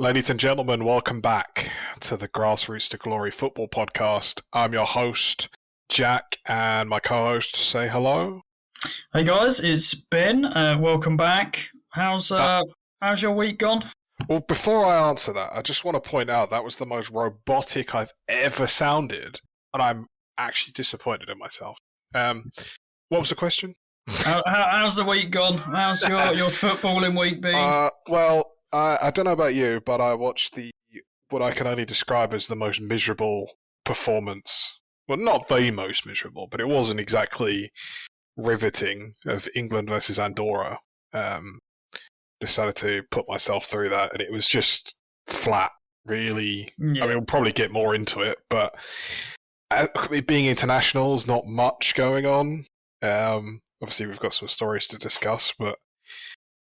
Ladies and gentlemen, welcome back to the Grassroots to Glory football podcast. I'm your host, Jack, and my co-host, say hello. Hey guys, it's Ben. Welcome back. How's your week gone? Well, before I answer that, I just want to point out that was the most robotic I've ever sounded, and I'm actually disappointed in myself. What was the question? How's the week gone? How's your footballing week been? I don't know about you, but I watched what I can only describe as the most miserable performance. Well, not the most miserable, but it wasn't exactly riveting of England versus Andorra. Decided to put myself through that, and it was just flat, really. Yeah. I mean, we'll probably get more into it, but being internationals, not much going on. Obviously, we've got some stories to discuss, but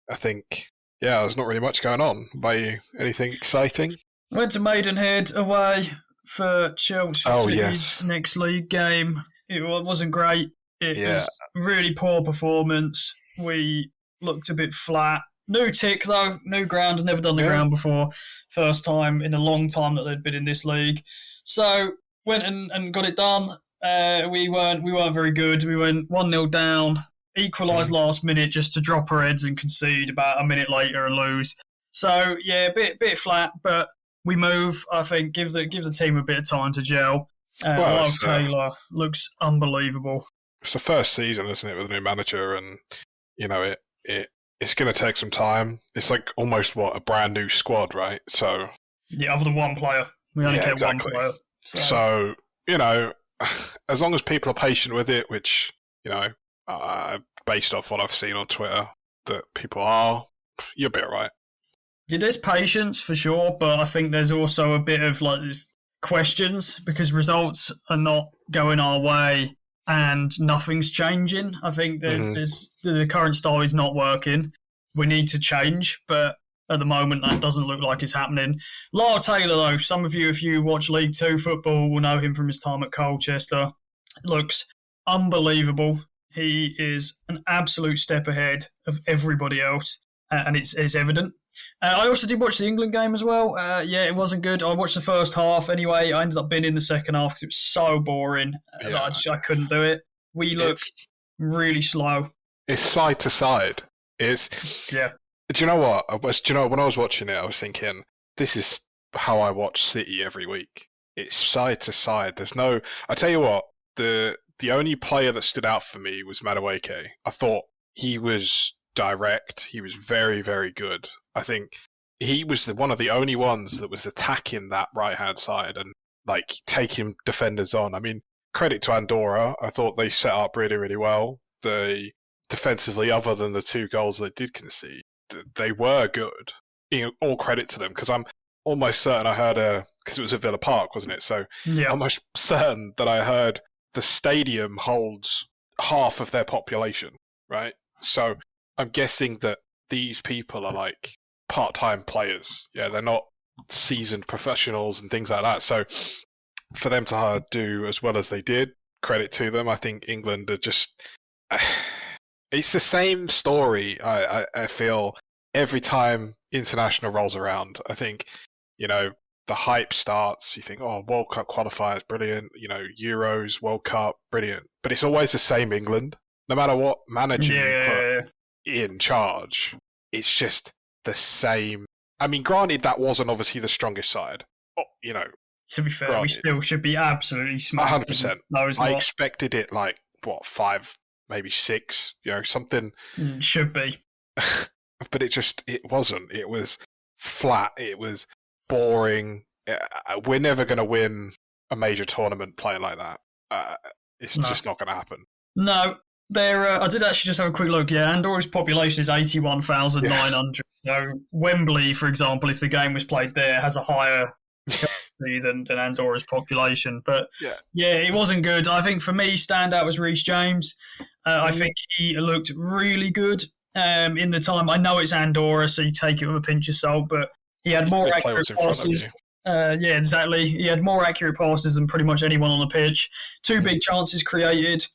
I think, there's not really much going on. By you, anything exciting? Went to Maidenhead away for Chelsea's next league game. It wasn't great. It was really poor performance. We looked a bit flat. New tick, though. New ground. Never done the ground before. First time in a long time that they'd been in this league. So, went and got it done. We weren't very good. We went 1-0 down. Equalised last minute just to drop our heads and concede about a minute later and lose. So, a bit flat, but we move. I think give the team a bit of time to gel. Taylor looks unbelievable. It's the first season, isn't it, with a new manager, and it's going to take some time. It's like almost a brand new squad, right? So other than one player, we only kept one player. So as long as people are patient with it, which based off what I've seen on Twitter, that people are, you'll be all right. Yeah, there's patience for sure, but I think there's also a bit of these questions because results are not going our way and nothing's changing. I think that the current style is not working. We need to change, but at the moment that doesn't look like it's happening. Lyle Taylor, though, some of you, if you watch League 2 football, will know him from his time at Colchester. Looks unbelievable. He is an absolute step ahead of everybody else, and it's evident. I also did watch the England game as well. It wasn't good. I watched the first half anyway. I ended up being in the second half because it was so boring. I couldn't do it. We looked really slow. It's side to side. Do you know what? When I was watching it, I was thinking, this is how I watch City every week. It's side to side. I tell you what, the only player that stood out for me was Madueke. I thought he was direct. He was very, very good. I think he was one of the only ones that was attacking that right-hand side and taking defenders on. I mean, credit to Andorra. I thought they set up really, really well. They defensively, other than the 2 goals they did concede, they were good. All credit to them, because I'm almost certain I heard because it was at Villa Park, wasn't it? So almost certain that I heard the stadium holds half of their population, right? So I'm guessing that these people are part-time players. Yeah, they're not seasoned professionals and things like that. So for them to do as well as they did, credit to them. I think England are just... It's the same story, I feel, every time international rolls around. I think, the hype starts. You think, World Cup qualifiers, brilliant. Euros, World Cup, brilliant. But it's always the same England. No matter what manager you put in charge, it's just the same. I mean, granted, that wasn't obviously the strongest side. To be fair, we still should be absolutely smart. 100%. I expected it 5, maybe 6, something. Should be. But it wasn't. It was flat. It was boring. We're never going to win a major tournament playing like that. It's just not going to happen. No. I did actually just have a quick look. Yeah, Andorra's population is 81,900. So Wembley, for example, if the game was played there, has a higher capacity than Andorra's population. But it wasn't good. I think for me, standout was Reece James. I think he looked really good in the time. I know it's Andorra, so you take it with a pinch of salt, but he had more accurate passes. Exactly. He had more accurate passes than pretty much anyone on the pitch. 2 big chances created.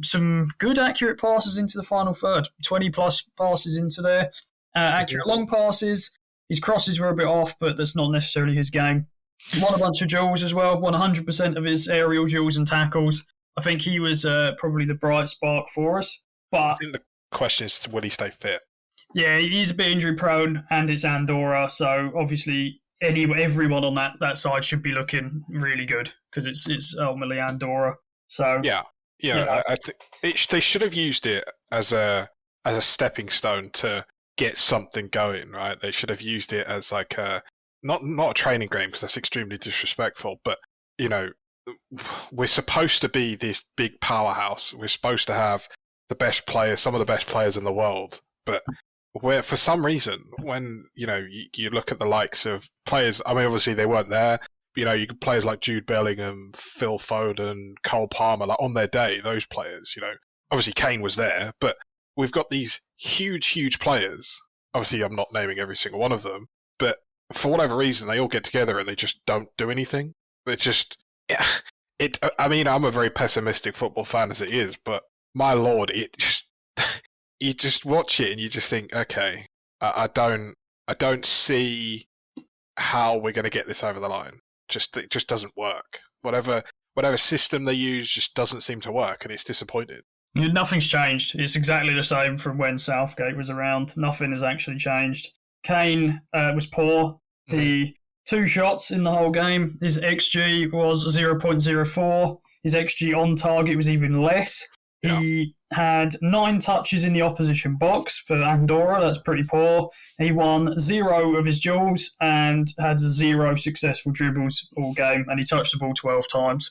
Some good accurate passes into the final third. 20 plus passes into there. Accurate long passes. His crosses were a bit off, but that's not necessarily his game. Won a bunch of duels as well, won 100% of his aerial duels and tackles. I think he was probably the bright spark for us. But I think the question is, will he stay fit? Yeah, he's a bit injury prone, and it's Andorra, so obviously everyone on that side should be looking really good because it's ultimately Andorra. So I think they should have used it as a stepping stone to get something going, right? They should have used it as like not a training game because that's extremely disrespectful, but we're supposed to be this big powerhouse. We're supposed to have the best players, some of the best players in the world, but where for some reason, when you look at the likes of players, I mean, obviously they weren't there. You could players like Jude Bellingham, Phil Foden, Cole Palmer, like on their day, those players. Obviously Kane was there, but we've got these huge players. Obviously, I'm not naming every single one of them, but for whatever reason, they all get together and they just don't do anything. They just, I mean, I'm a very pessimistic football fan as it is, but my lord, it just. You just watch it and you just think, okay, I don't see how we're going to get this over the line. It just doesn't work. Whatever system they use just doesn't seem to work, and it's disappointing. Nothing's changed. It's exactly the same from when Southgate was around. Nothing has actually changed. Kane was poor. Mm-hmm. He 2 shots in the whole game. His XG was 0.04. His XG on target was even less. Yeah. He had 9 touches in the opposition box for Andorra. That's pretty poor. He won 0 of his duels and had 0 successful dribbles all game, and he touched the ball 12 times.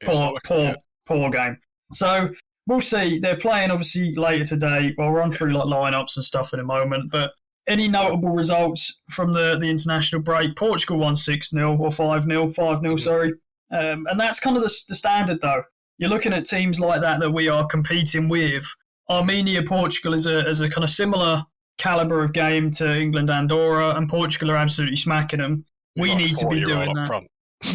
Poor game. So we'll see. They're playing obviously later today. We'll run through like lineups and stuff in a moment. But any notable results from the international break? Portugal won 6-0 or 5-0. 5-0, sorry. And that's kind of the standard though. You're looking at teams like that we are competing with. Armenia, Portugal is a kind of similar calibre of game to England, Andorra, and Portugal are absolutely smacking them. We need to be doing that. Front.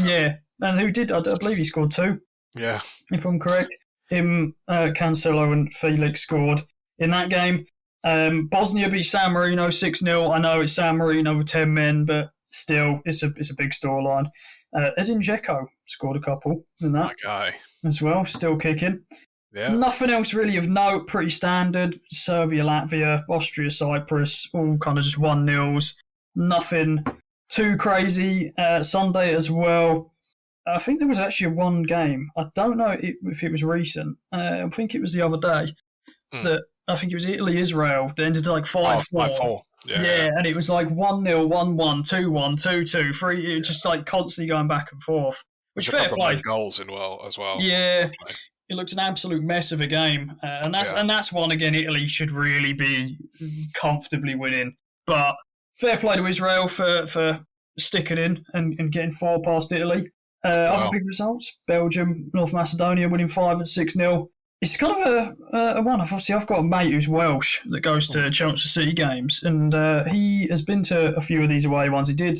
Yeah, and who did? I believe he scored 2. Yeah, if I'm correct. Him, Cancelo, and Felix scored in that game. Bosnia beat San Marino 6-0. I know it's San Marino with 10 men, but still, it's a big storyline. Edin Dzeko scored a couple in that. My guy. As well, still kicking. Yeah. Nothing else really of note, pretty standard. Serbia, Latvia, Austria, Cyprus, all kind of just 1-0s. Nothing too crazy. Sunday as well. I think there was actually one game. I don't know if it was recent. I think it was the other day. That I think it was Italy-Israel. They ended like 5-4. 5-4. Yeah, and it was like 1-0, 1-1, 2-1, 2-2, 3. It was just like constantly going back and forth. Which fair play. Goals as well. Yeah, it looked an absolute mess of a game, and that's one again. Italy should really be comfortably winning, but fair play to Israel for sticking in and getting 4 past Italy. Other big results: Belgium, North Macedonia winning 5 and 6-0. It's kind of a one-off. Obviously, I've got a mate who's Welsh that goes to Chelmsford City games, and he has been to a few of these away ones. He did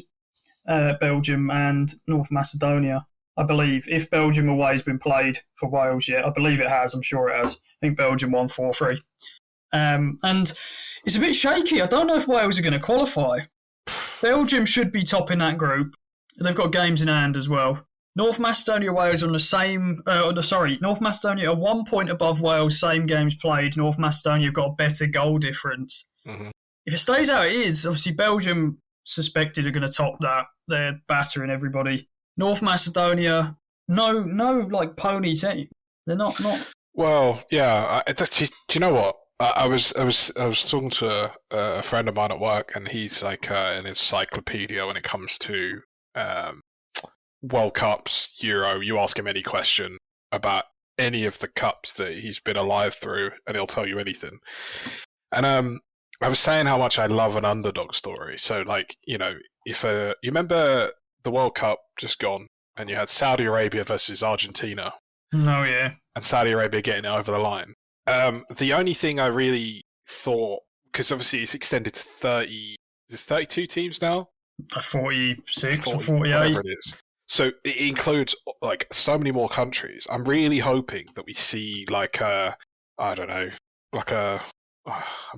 Belgium and North Macedonia, I believe. If Belgium away has been played for Wales yet, I believe it has. I'm sure it has. I think Belgium won 4-3. And it's a bit shaky. I don't know if Wales are going to qualify. Belgium should be topping that group. They've got games in hand as well. North Macedonia, Wales on the same... North Macedonia are 1 point above Wales, same games played. North Macedonia have got a better goal difference. Mm-hmm. If it stays how it is, obviously Belgium suspected are going to top that. They're battering everybody. North Macedonia, no, like pony team. They're not. Well, yeah. Do you know what? I was talking to a friend of mine at work, and he's like an encyclopedia when it comes to World Cups, Euro. You ask him any question about any of the cups that he's been alive through, and he'll tell you anything. And I was saying how much I love an underdog story. So, like, if you remember the World Cup just gone, and you had Saudi Arabia versus Argentina. Oh, yeah. And Saudi Arabia getting it over the line. The only thing I really thought, because obviously it's extended to 32 teams now? 46 or 48. Whatever it is. So it includes like so many more countries. I'm really hoping that we see like I'm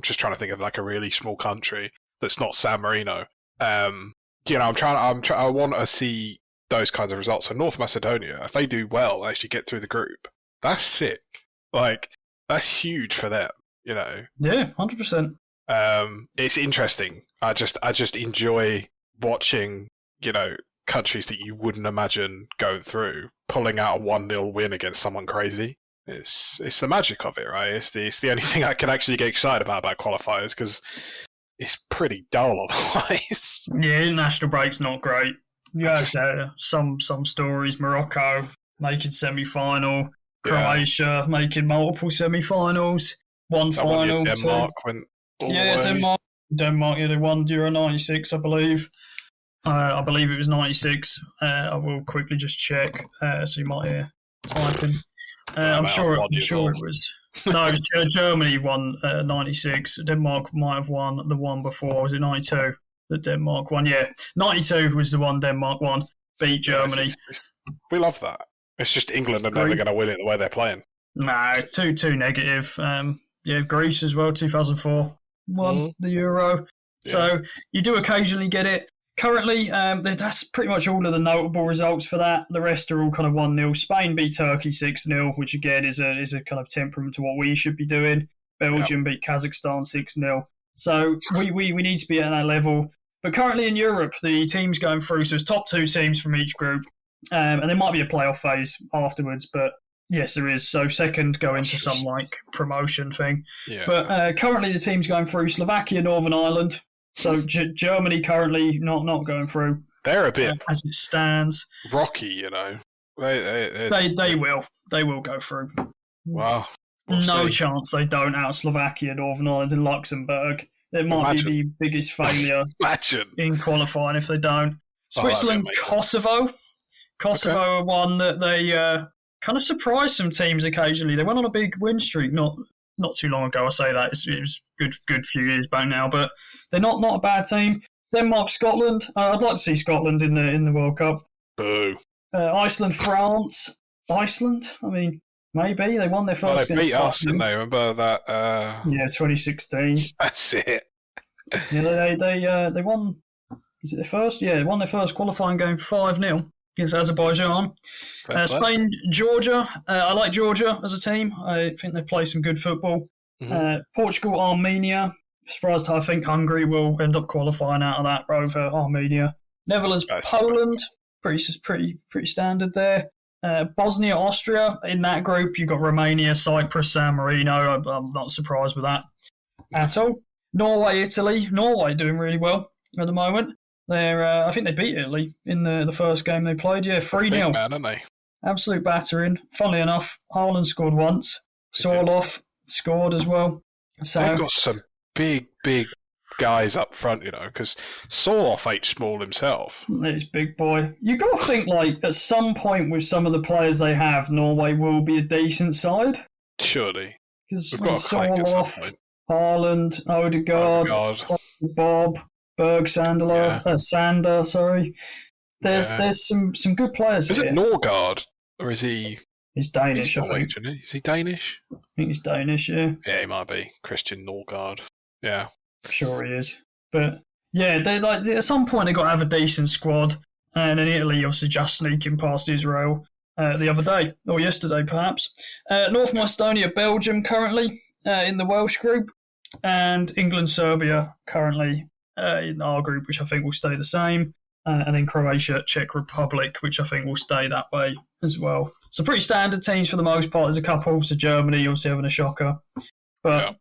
just trying to think of like a really small country that's not San Marino. I want to see those kinds of results. So North Macedonia, if they do well, and actually get through the group, that's sick. Like, that's huge for them. Yeah, 100%. It's interesting. I just enjoy watching, countries that you wouldn't imagine going through, pulling out a 1-0 win against someone crazy. It's the magic of it, right? It's the only thing I can actually get excited about qualifiers, because it's pretty dull otherwise. Yeah, international break's not great. You have some stories. Morocco making semi-final, Croatia making multiple semi-finals, one final. Denmark went all the way. Denmark, they won Euro 96, I believe. I believe it was 96. I will quickly just check, so you might hear typing. I'm sure it was. No, it was Germany won 96. Denmark might have won the one before. Was it 92 that Denmark won? Yeah, 92 was the one Denmark won. Beat Germany. We love that. It's just England are never going to win it the way they're playing. No, too negative. Greece as well, 2004 won the Euro. Yeah. So you do occasionally get it. Currently, that's pretty much all of the notable results for that. The rest are all kind of 1-0. Spain beat Turkey 6-0, which again is a kind of temperament to what we should be doing. Belgium beat Kazakhstan 6-0. So we need to be at that level. But currently in Europe, the teams going through, so it's top 2 teams from each group. And there might be a playoff phase afterwards, but yes, there is. So second go into some like promotion thing. Yeah. But currently the teams going through: Slovakia, Northern Ireland. So Germany currently not going through. They're a bit as it stands. Rocky, They will go through. Wow. No chance they don't out of Slovakia, Northern Ireland, and Luxembourg. It might be the biggest failure in qualifying if they don't. Switzerland, Kosovo. Kosovo are one that they kind of surprised some teams occasionally. They went on a big win streak not too long ago. I say that it was good few years back now, but they're not a bad team. Denmark, Scotland. I'd like to see Scotland in the World Cup. Boo. Iceland, France. Iceland. I mean, maybe they won their first. They beat us, didn't they? Remember that? 2016. That's it. Yeah, they won. Is it their first? Yeah, they won their first qualifying game 5-0 against Azerbaijan. Spain, Georgia. I like Georgia as a team. I think they play some good football. Mm-hmm. Portugal, Armenia. Surprised I think Hungary will end up qualifying out of that over Armenia. Netherlands, Poland. Pretty standard there. Bosnia, Austria. In that group, you've got Romania, Cyprus, San Marino. I'm not surprised with that at all. Norway, Italy. Norway doing really well at the moment. I think they beat Italy in the first game they played. Yeah, 3-0. Big man, aren't they? Absolute battering. Funnily enough, Haaland scored once. Sorloth scored as well. So they've got some big guys up front, because Sorloth ain't small himself. He's big boy. You got to think, like, at some point with some of the players they have, Norway will be a decent side. Surely. Because Sorloth, Haaland, Odegaard, Bob, Berg, Sander, sorry. There's some good players here. Is it Norgard? Or is he... He's Danish, I think. Is he Danish? I think he's Danish, yeah. Yeah, he might be. Christian Norgard. Yeah. Sure he is. But, yeah, they at some point they've got to have a decent squad. And then Italy obviously just sneaking past Israel the other day, or yesterday perhaps. North Macedonia, Belgium currently in the Welsh group. And England, Serbia currently in our group, which I think will stay the same. And then Croatia, Czech Republic, which I think will stay that way as well. So pretty standard teams for the most part. There's a couple, so Germany obviously having a shocker. But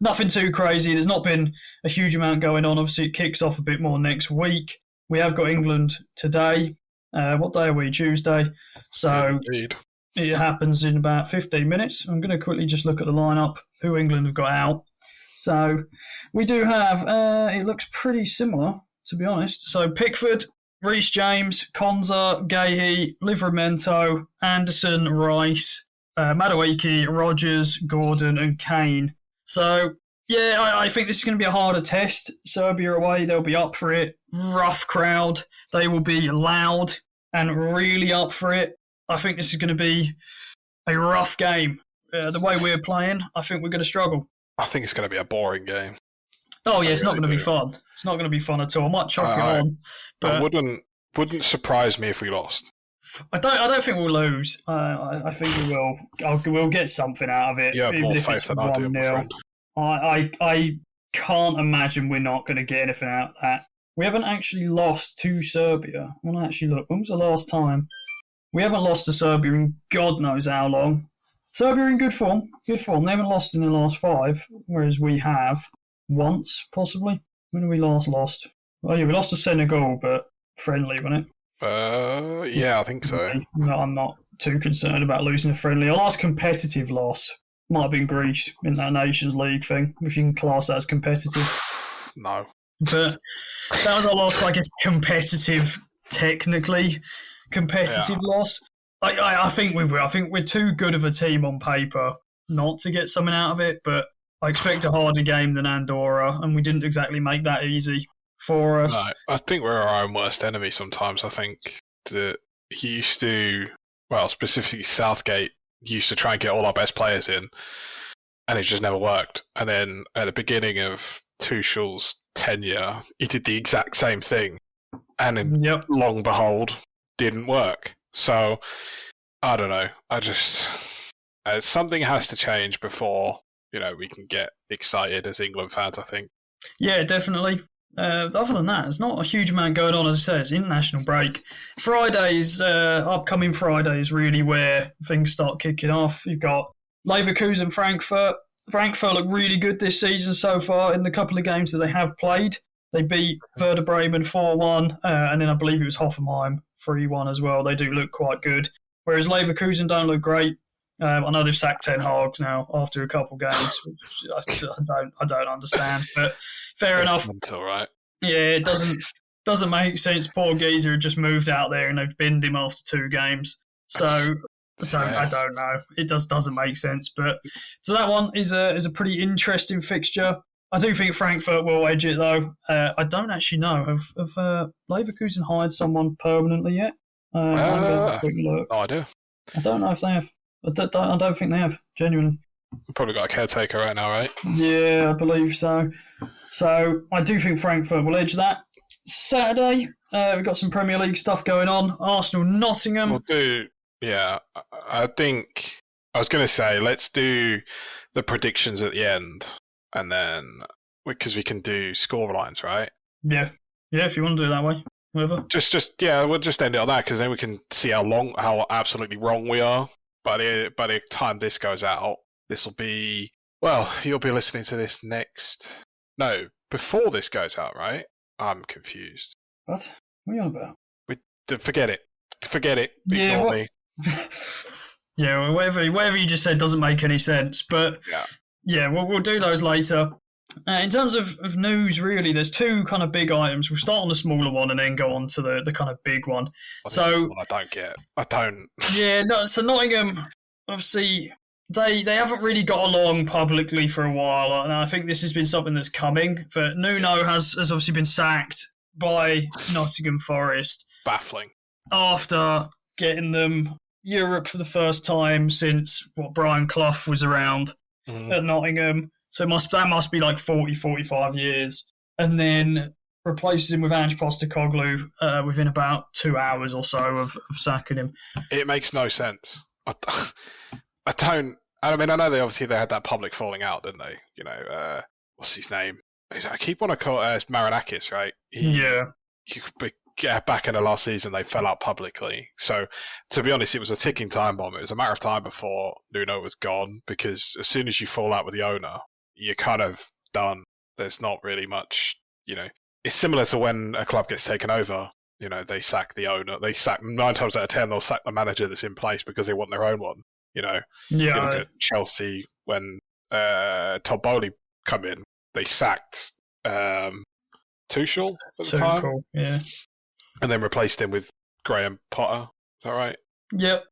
nothing too crazy. There's not been a huge amount going on. Obviously, it kicks off a bit more next week. We have got England today. What day are we? Tuesday. So it happens in about 15 minutes. I'm going to quickly just look at the lineup, who England have got out. So we do have, it looks pretty similar, to be honest. So Pickford, Reece James, Konza, Gahey, Livramento, Anderson, Rice, Madueke, Rogers, Gordon and Kane. So, yeah, I think this is going to be a harder test. Serbia away, they'll be up for it. Rough crowd. They will be loud and really up for it. I think this is going to be a rough game. The way we're playing, I think we're going to struggle. I think it's going to be a boring game. Oh yeah, it's not going to be fun. It's not going to be fun at all. I might chuck it on, but wouldn't surprise me if we lost. I don't think we'll lose. I think we will. We'll get something out of it. You have even more if faith it's than I do, my friend. I can't imagine we're not going to get anything out of that. We haven't actually lost to Serbia. I want to actually look. When was the last time? We haven't lost to Serbia in God knows how long. Serbia are in good form. Good form. They haven't lost in the last 5, whereas we have once, possibly. When have we last lost? Oh yeah, we lost to Senegal, but friendly, wasn't it? Yeah, I think so. No, I'm not too concerned about losing a friendly. Our last competitive loss might have been Greece in that Nations League thing, if you can class that as competitive. No. But that was our last, I guess, competitive, technically competitive loss. I think we will. I think we're too good of a team on paper not to get something out of it, but I expect a harder game than Andorra, and we didn't exactly make that easy for us. No, I think we're our own worst enemy sometimes. I think that he used to, well, specifically Southgate, used to try and get all our best players in, and it just never worked. And then at the beginning of Tuchel's tenure, he did the exact same thing, and long behold, didn't work. So, I don't know. I just... something has to change before, we can get excited as England fans, I think. Yeah, definitely. Other than that, there's not a huge amount going on. As I said, it's international break. Fridays, upcoming Fridays, really where things start kicking off. You've got Leverkusen, Frankfurt. Frankfurt look really good this season so far in the couple of games that they have played. They beat Werder Bremen 4-1, and then I believe it was Hoffenheim 3-1 as well. They do look quite good. Whereas Leverkusen don't look great. I know they've sacked Ten Hag now after a couple of games, which I don't understand. But fair enough. Mental, right? Yeah, it doesn't make sense. Poor geezer had just moved out there and they've binned him after 2 games. So I don't know. It doesn't make sense. But so that one is a pretty interesting fixture. I do think Frankfurt will edge it though. I don't actually know. Have Leverkusen hired someone permanently yet? No idea. I don't know if they have. I don't think they have, genuinely. We've probably got a caretaker right now, right? Yeah, I believe so. So I do think Frankfurt will edge that. Saturday, we've got some Premier League stuff going on. Arsenal, Nottingham. We'll do, yeah. I think, I was going to say, let's do the predictions at the end, and then, because we can do score lines, right? Yeah, if you want to do it that way. Whatever. We'll just end it on that, because then we can see how absolutely wrong we are. By the time this goes out, this will be... Well, you'll be listening to this before this goes out, right? I'm confused. What? What are you on about? Forget it. Ignore me. Yeah, well, whatever you just said doesn't make any sense. But yeah, we'll do those later. In terms of news, really, there's 2 kind of big items. We'll start on the smaller one and then go on to the kind of big one. Well, I don't get. I don't. Yeah, no. So Nottingham, obviously, they haven't really got along publicly for a while, and I think this has been something that's coming. But Nuno has obviously been sacked by Nottingham Forest. Baffling. After getting them Europe for the first time since Brian Clough was around at Nottingham. So that must be like 40, 45 years. And then replaces him with Ange Postecoglou within about 2 hours or so of sacking him. It makes no sense. I know they had that public falling out, didn't they? What's his name? I keep on to call it Marinakis, right? Back in the last season, they fell out publicly. So, to be honest, it was a ticking time bomb. It was a matter of time before Nuno was gone, because as soon as you fall out with the owner, you're kind of done. There's not really much, It's similar to when a club gets taken over. They sack the owner. They sack 9 times out of 10, they'll sack the manager that's in place because they want their own one. You look at Chelsea when Todd Bowley come in, they sacked Tuchel at the time. Yeah. And then replaced him with Graham Potter. Is that right? Yep.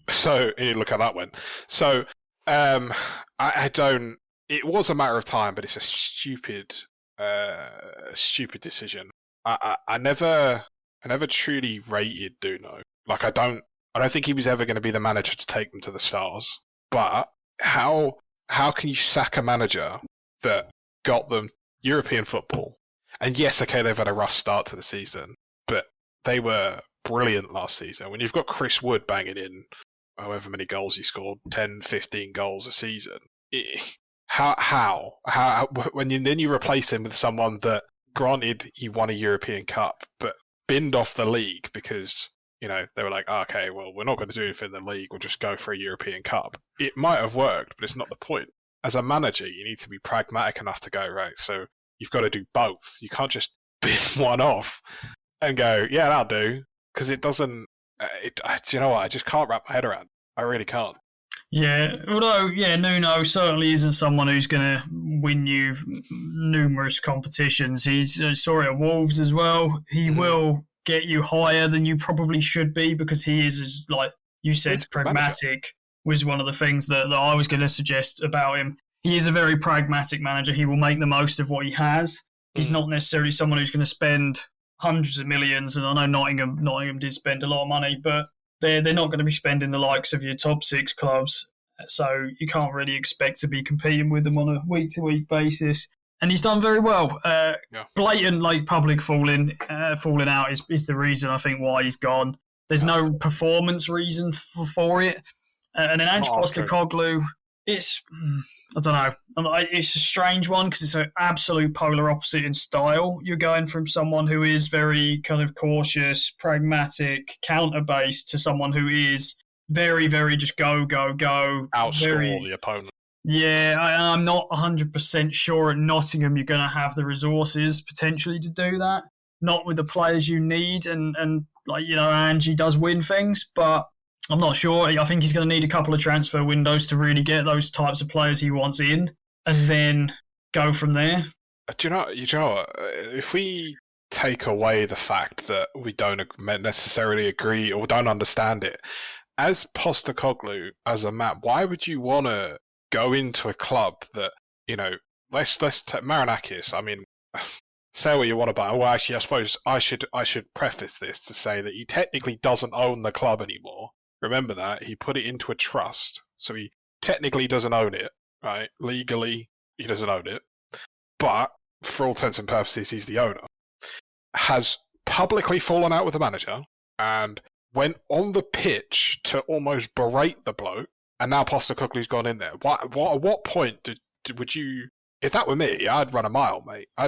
So you look how that went. So I don't. It was a matter of time, but it's a stupid decision. I never truly rated Nuno. Like I don't think he was ever going to be the manager to take them to the stars. But how can you sack a manager that got them European football. And yes, okay, they've had a rough start to the season, but they were brilliant last season. When you've got Chris Wood banging in however many goals he scored, 10, 15 goals a season, how when you replace him with someone that, granted, he won a European Cup, but binned off the league because, you know, they were like, oh, okay, well, we're not going to do anything in the league, we'll just go for a European Cup. It might have worked, but it's not the point. As a manager, you need to be pragmatic enough to go, right, so you've got to do both. You can't just bin one off and go, yeah, that'll do, because it doesn't, do you know what, I just can't wrap my head around. I really can't. Yeah, although, Nuno certainly isn't someone who's going to win you numerous competitions. He's saw it at Wolves as well. He will get you higher than you probably should be because he is, like you said, pragmatic was one of the things that I was going to suggest about him. He is a very pragmatic manager. He will make the most of what he has. He's not necessarily someone who's going to spend hundreds of millions, and I know Nottingham did spend a lot of money, but they're not going to be spending the likes of your top 6 clubs, so you can't really expect to be competing with them on a week-to-week basis. And he's done very well. Blatant public falling out is the reason, I think, why he's gone. There's no performance reason for it. And then Ange Postecoglou, it's, I don't know, it's a strange one because it's an absolute polar opposite in style. You're going from someone who is very kind of cautious, pragmatic, counter-based to someone who is very, very just go, go, go. Outscore the opponent. Yeah, I'm not 100% sure at Nottingham you're going to have the resources potentially to do that. Not with the players you need, and Angie does win things, but I'm not sure. I think he's going to need a couple of transfer windows to really get those types of players he wants in, and then go from there. Do you know what? If we take away the fact that we don't necessarily agree or don't understand it, as Postecoglou, as a man, why would you want to go into a club that, you know, let's take Marinakis. I mean, say what you want about him. Well, actually, I suppose I should preface this to say that he technically doesn't own the club anymore. Remember that. He put it into a trust, so he technically doesn't own it, right? Legally, he doesn't own it. But, for all intents and purposes, he's the owner. Has publicly fallen out with the manager, and went on the pitch to almost berate the bloke, and now Postecoglou's gone in there. At what point would you... If that were me, I'd run a mile, mate. I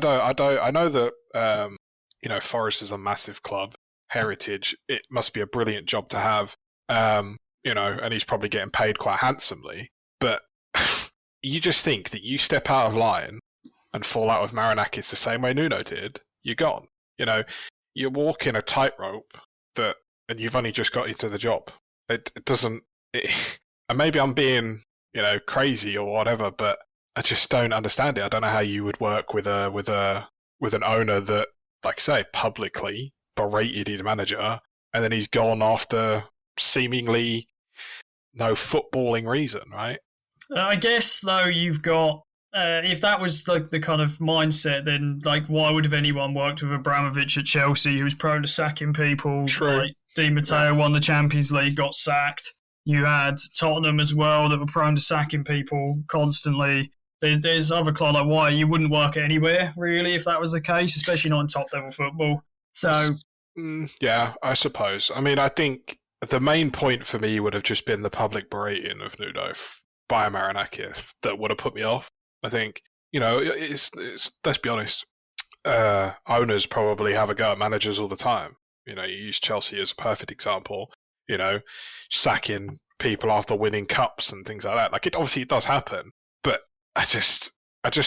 know that, Forest is a massive club, heritage. It must be a brilliant job to have. And he's probably getting paid quite handsomely. But you just think that you step out of line and fall out with Marinakis the same way Nuno did, you're gone. You know, you're walking a tightrope and you've only just got into the job. It doesn't... and maybe I'm being, crazy or whatever, but I just don't understand it. I don't know how you would work with an owner that, like I say, publicly berated his manager, and then he's gone after seemingly no footballing reason, right? I guess, though, you've got... if that was like the kind of mindset, then why would have anyone worked with Abramovich at Chelsea, who was prone to sacking people? True. Like, Di Matteo won the Champions League, got sacked. You had Tottenham as well that were prone to sacking people constantly. There's other clubs like why you wouldn't work anywhere really if that was the case, especially not in top level football. So yeah, I suppose. I mean, I think the main point for me would have just been the public berating of Nuno by Marinakis that would have put me off. I think it's let's be honest. Owners probably have a go at managers all the time. You use Chelsea as a perfect example. Sacking people after winning cups and things like that. It does happen, but I just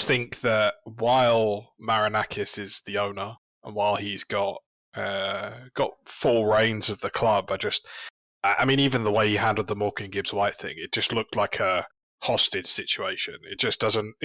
think that while Marinakis is the owner and while he's got full reins of the club, I mean, even the way he handled the Morgan Gibbs-White thing, it just looked like a hostage situation. It just doesn't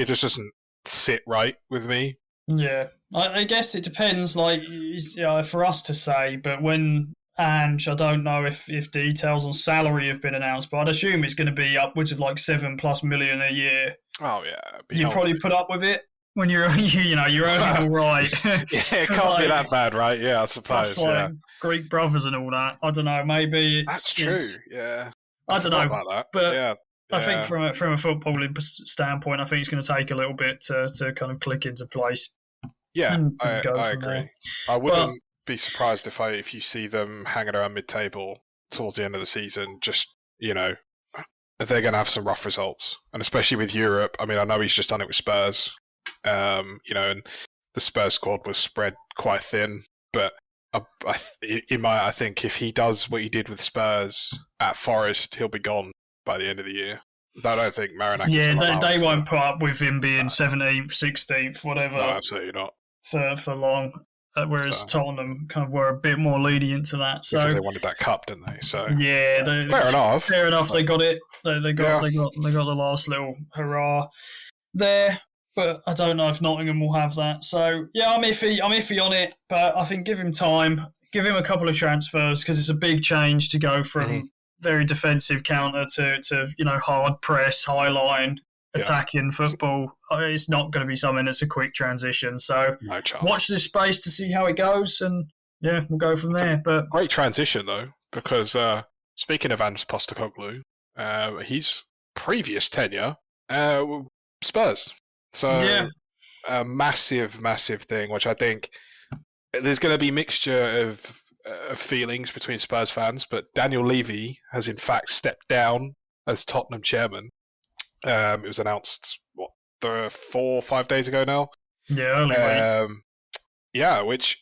sit right with me. Yeah, I guess it depends. For us to say, but when. And I don't know if details on salary have been announced, but I'd assume it's going to be upwards of $7+ million a year. Oh yeah, you probably put up with it when you're earning all right. Yeah, it can't be that bad, right? Yeah, I suppose. Plus, Greek brothers and all that. I don't know. Maybe it's that's true. Yeah, I don't know about that. But yeah. I think from a footballing standpoint, I think it's going to take a little bit to kind of click into place. Yeah, and go I from agree. there. I wouldn't be surprised if you see them hanging around mid-table towards the end of the season. Just, they're going to have some rough results, and especially with Europe. I mean, I know he's just done it with Spurs, and the Spurs squad was spread quite thin. But I think if he does what he did with Spurs at Forest, he'll be gone by the end of the year. I don't think Marinakis. Yeah, they won't put up with him being 17th, 16th, whatever. No, absolutely not. For long. Whereas Tottenham kind of were a bit more lenient to that. So because they wanted that cup, didn't they? So yeah, fair enough. Fair enough. They got it. They got the last little hurrah there. But I don't know if Nottingham will have that. So yeah, I'm iffy on it. But I think give him time. Give him a couple of transfers because it's a big change to go from very defensive counter to hard press, high line, attacking football. It's not going to be something that's a quick transition. So no chance. Watch this space to see how it goes, and we'll go from there. But great transition though, because speaking of Ange Postecoglou, his previous tenure, Spurs. So a massive thing, which I think there's going to be mixture of feelings between Spurs fans, but Daniel Levy has in fact stepped down as Tottenham chairman. It was announced 4 or 5 days ago now. Yeah, early which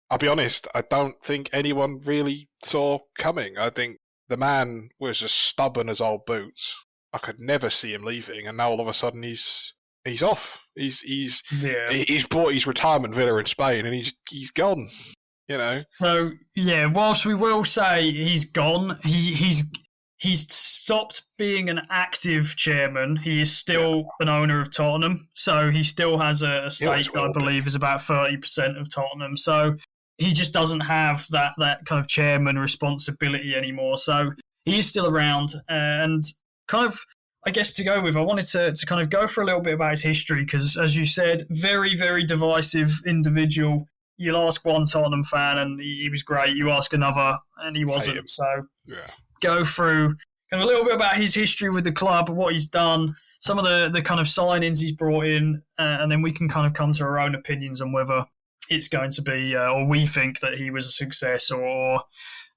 I'll be honest, I don't think anyone really saw coming. I think the man was as stubborn as old boots. I could never see him leaving, and now all of a sudden he's off. He's bought his retirement villa in Spain, and he's gone. So whilst we will say he's gone, he's stopped being an active chairman. He is still an owner of Tottenham, so he still has a stake that I believe is about 30% of Tottenham. So he just doesn't have that kind of chairman responsibility anymore. So he's still around, and kind of, I guess, to go with, I wanted to kind of go for a little bit about his history because, as you said, very, very divisive individual. You'll ask one Tottenham fan and he was great. You ask another and he wasn't. So go through kind of a little bit about his history with the club, what he's done, some of the kind of signings he's brought in, and then we can kind of come to our own opinions on whether it's going to be, or we think that he was a success or,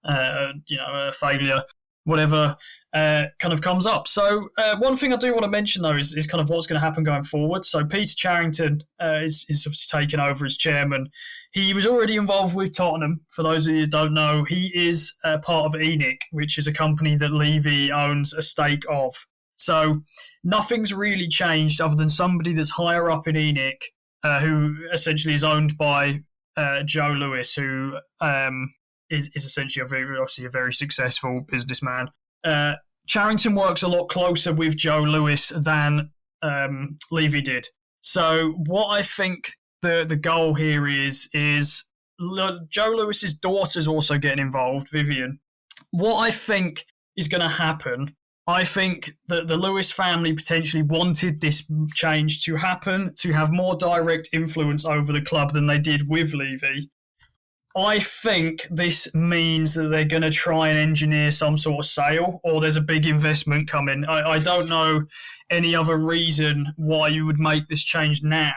a failure, whatever kind of comes up. So one thing I do want to mention, though, is kind of what's going to happen going forward. So Peter Charrington is obviously taken over as chairman. He was already involved with Tottenham. For those of you who don't know, he is part of ENIC, which is a company that Levy owns a stake of. So nothing's really changed other than somebody that's higher up in ENIC, who essentially is owned by Joe Lewis, who is essentially obviously a very successful businessman. Charrington works a lot closer with Joe Lewis than Levy did. So what I think the goal here is Joe Lewis's daughter's also getting involved, Vivian. What I think is going to happen, I think that the Lewis family potentially wanted this change to happen, to have more direct influence over the club than they did with Levy. I think this means that they're going to try and engineer some sort of sale, or there's a big investment coming. I don't know any other reason why you would make this change now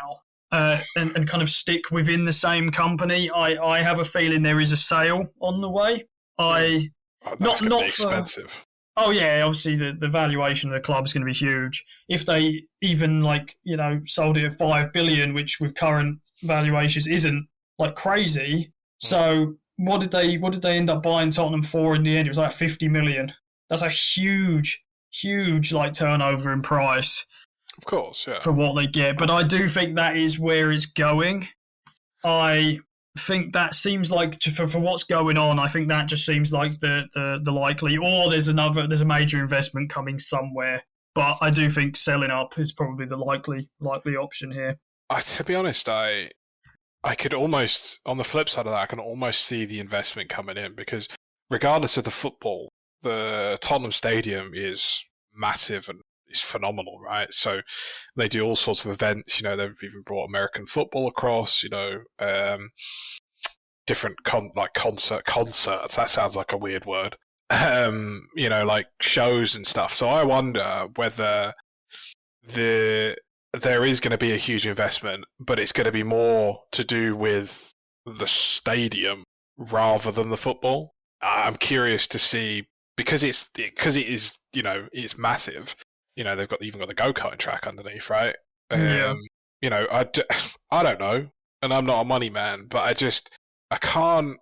and kind of stick within the same company. I have a feeling there is a sale on the way. That's going to be expensive. Oh yeah, obviously the valuation of the club is going to be huge. If they even sold it at $5 billion, which with current valuations isn't crazy. So what did they end up buying Tottenham for in the end? It was like 50 million. That's a huge turnover in price. Of course, yeah. For what they get. But I do think that is where it's going. I think that seems like for what's going on, I think that just seems like the likely, or there's a major investment coming somewhere. But I do think selling up is probably the likely option here. To be honest, I could almost, on the flip side of that, I can almost see the investment coming in because regardless of the football, the Tottenham Stadium is massive and it's phenomenal, right? So they do all sorts of events. They've even brought American football across. Different concerts. That sounds like a weird word. like shows and stuff. So I wonder whether there is going to be a huge investment, but it's going to be more to do with the stadium rather than the football. I'm curious to see because it is it's massive. They've even got the go-kart track underneath, right? Yeah. I don't know, and I'm not a money man, but I can't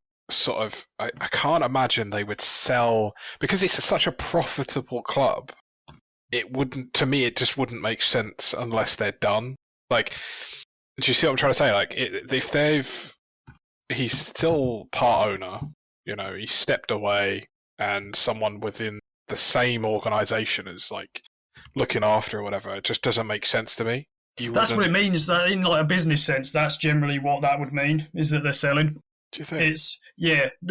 I can't imagine they would sell because it's such a profitable club. It just wouldn't make sense unless they're done. Like, do you see what I'm trying to say? Like, he's still part owner. He stepped away, and someone within the same organization is like looking after or whatever. It just doesn't make sense to me. That's what it means. That in like a business sense, that's generally what that would mean, is that they're selling. Do you think?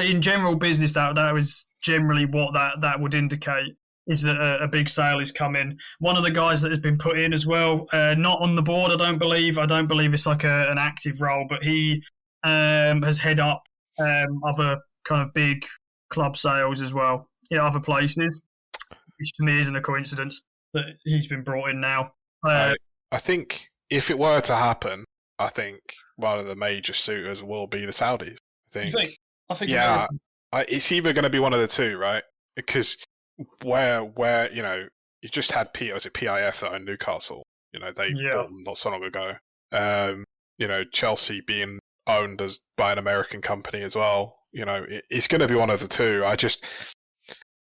In general business, that was generally what that would indicate, is that a big sale is coming. One of the guys that has been put in as well, not on the board, I don't believe it's like an active role, but he has head up other kind of big club sales as well, other places, which to me isn't a coincidence that he's been brought in now. I think if it were to happen, I think one of the major suitors will be the Saudis. I think yeah, it's either going to be one of the two, right? Because where you just had PIF that owned Newcastle. They bought them not so long ago. Chelsea being owned by an American company as well. It's going to be one of the two.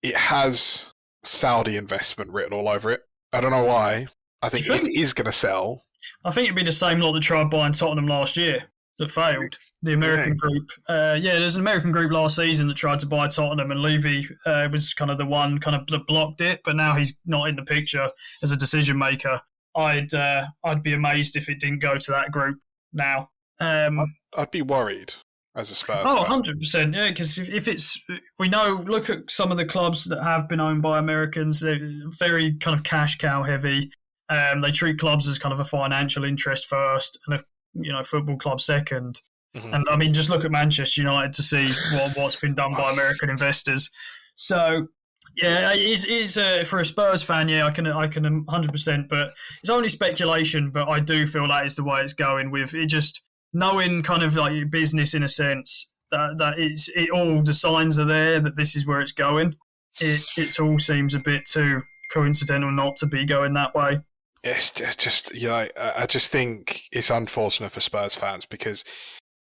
It has Saudi investment written all over it. I don't know why. I think if it is going to sell, I think it'd be the same lot that tried buying Tottenham last year that failed. The American group. There's an American group last season that tried to buy Tottenham, and Levy was kind of the one that blocked it, but now he's not in the picture as a decision maker. I'd be amazed if it didn't go to that group now. I'd be worried as a Spurs fan. 100%, yeah, because if it's... We know, look at some of the clubs that have been owned by Americans, they're very kind of cash cow heavy. They treat clubs as kind of a financial interest first and a football club second. Mm-hmm. And I mean, just look at Manchester United to see what's been done by American investors. So, yeah, it's for a Spurs fan, I can 100%, but it's only speculation. But I do feel that is the way it's going. With it, just knowing kind of like business in a sense that it all the signs are there that this is where it's going. It all seems a bit too coincidental not to be going that way. It's just I just think it's unfortunate for Spurs fans because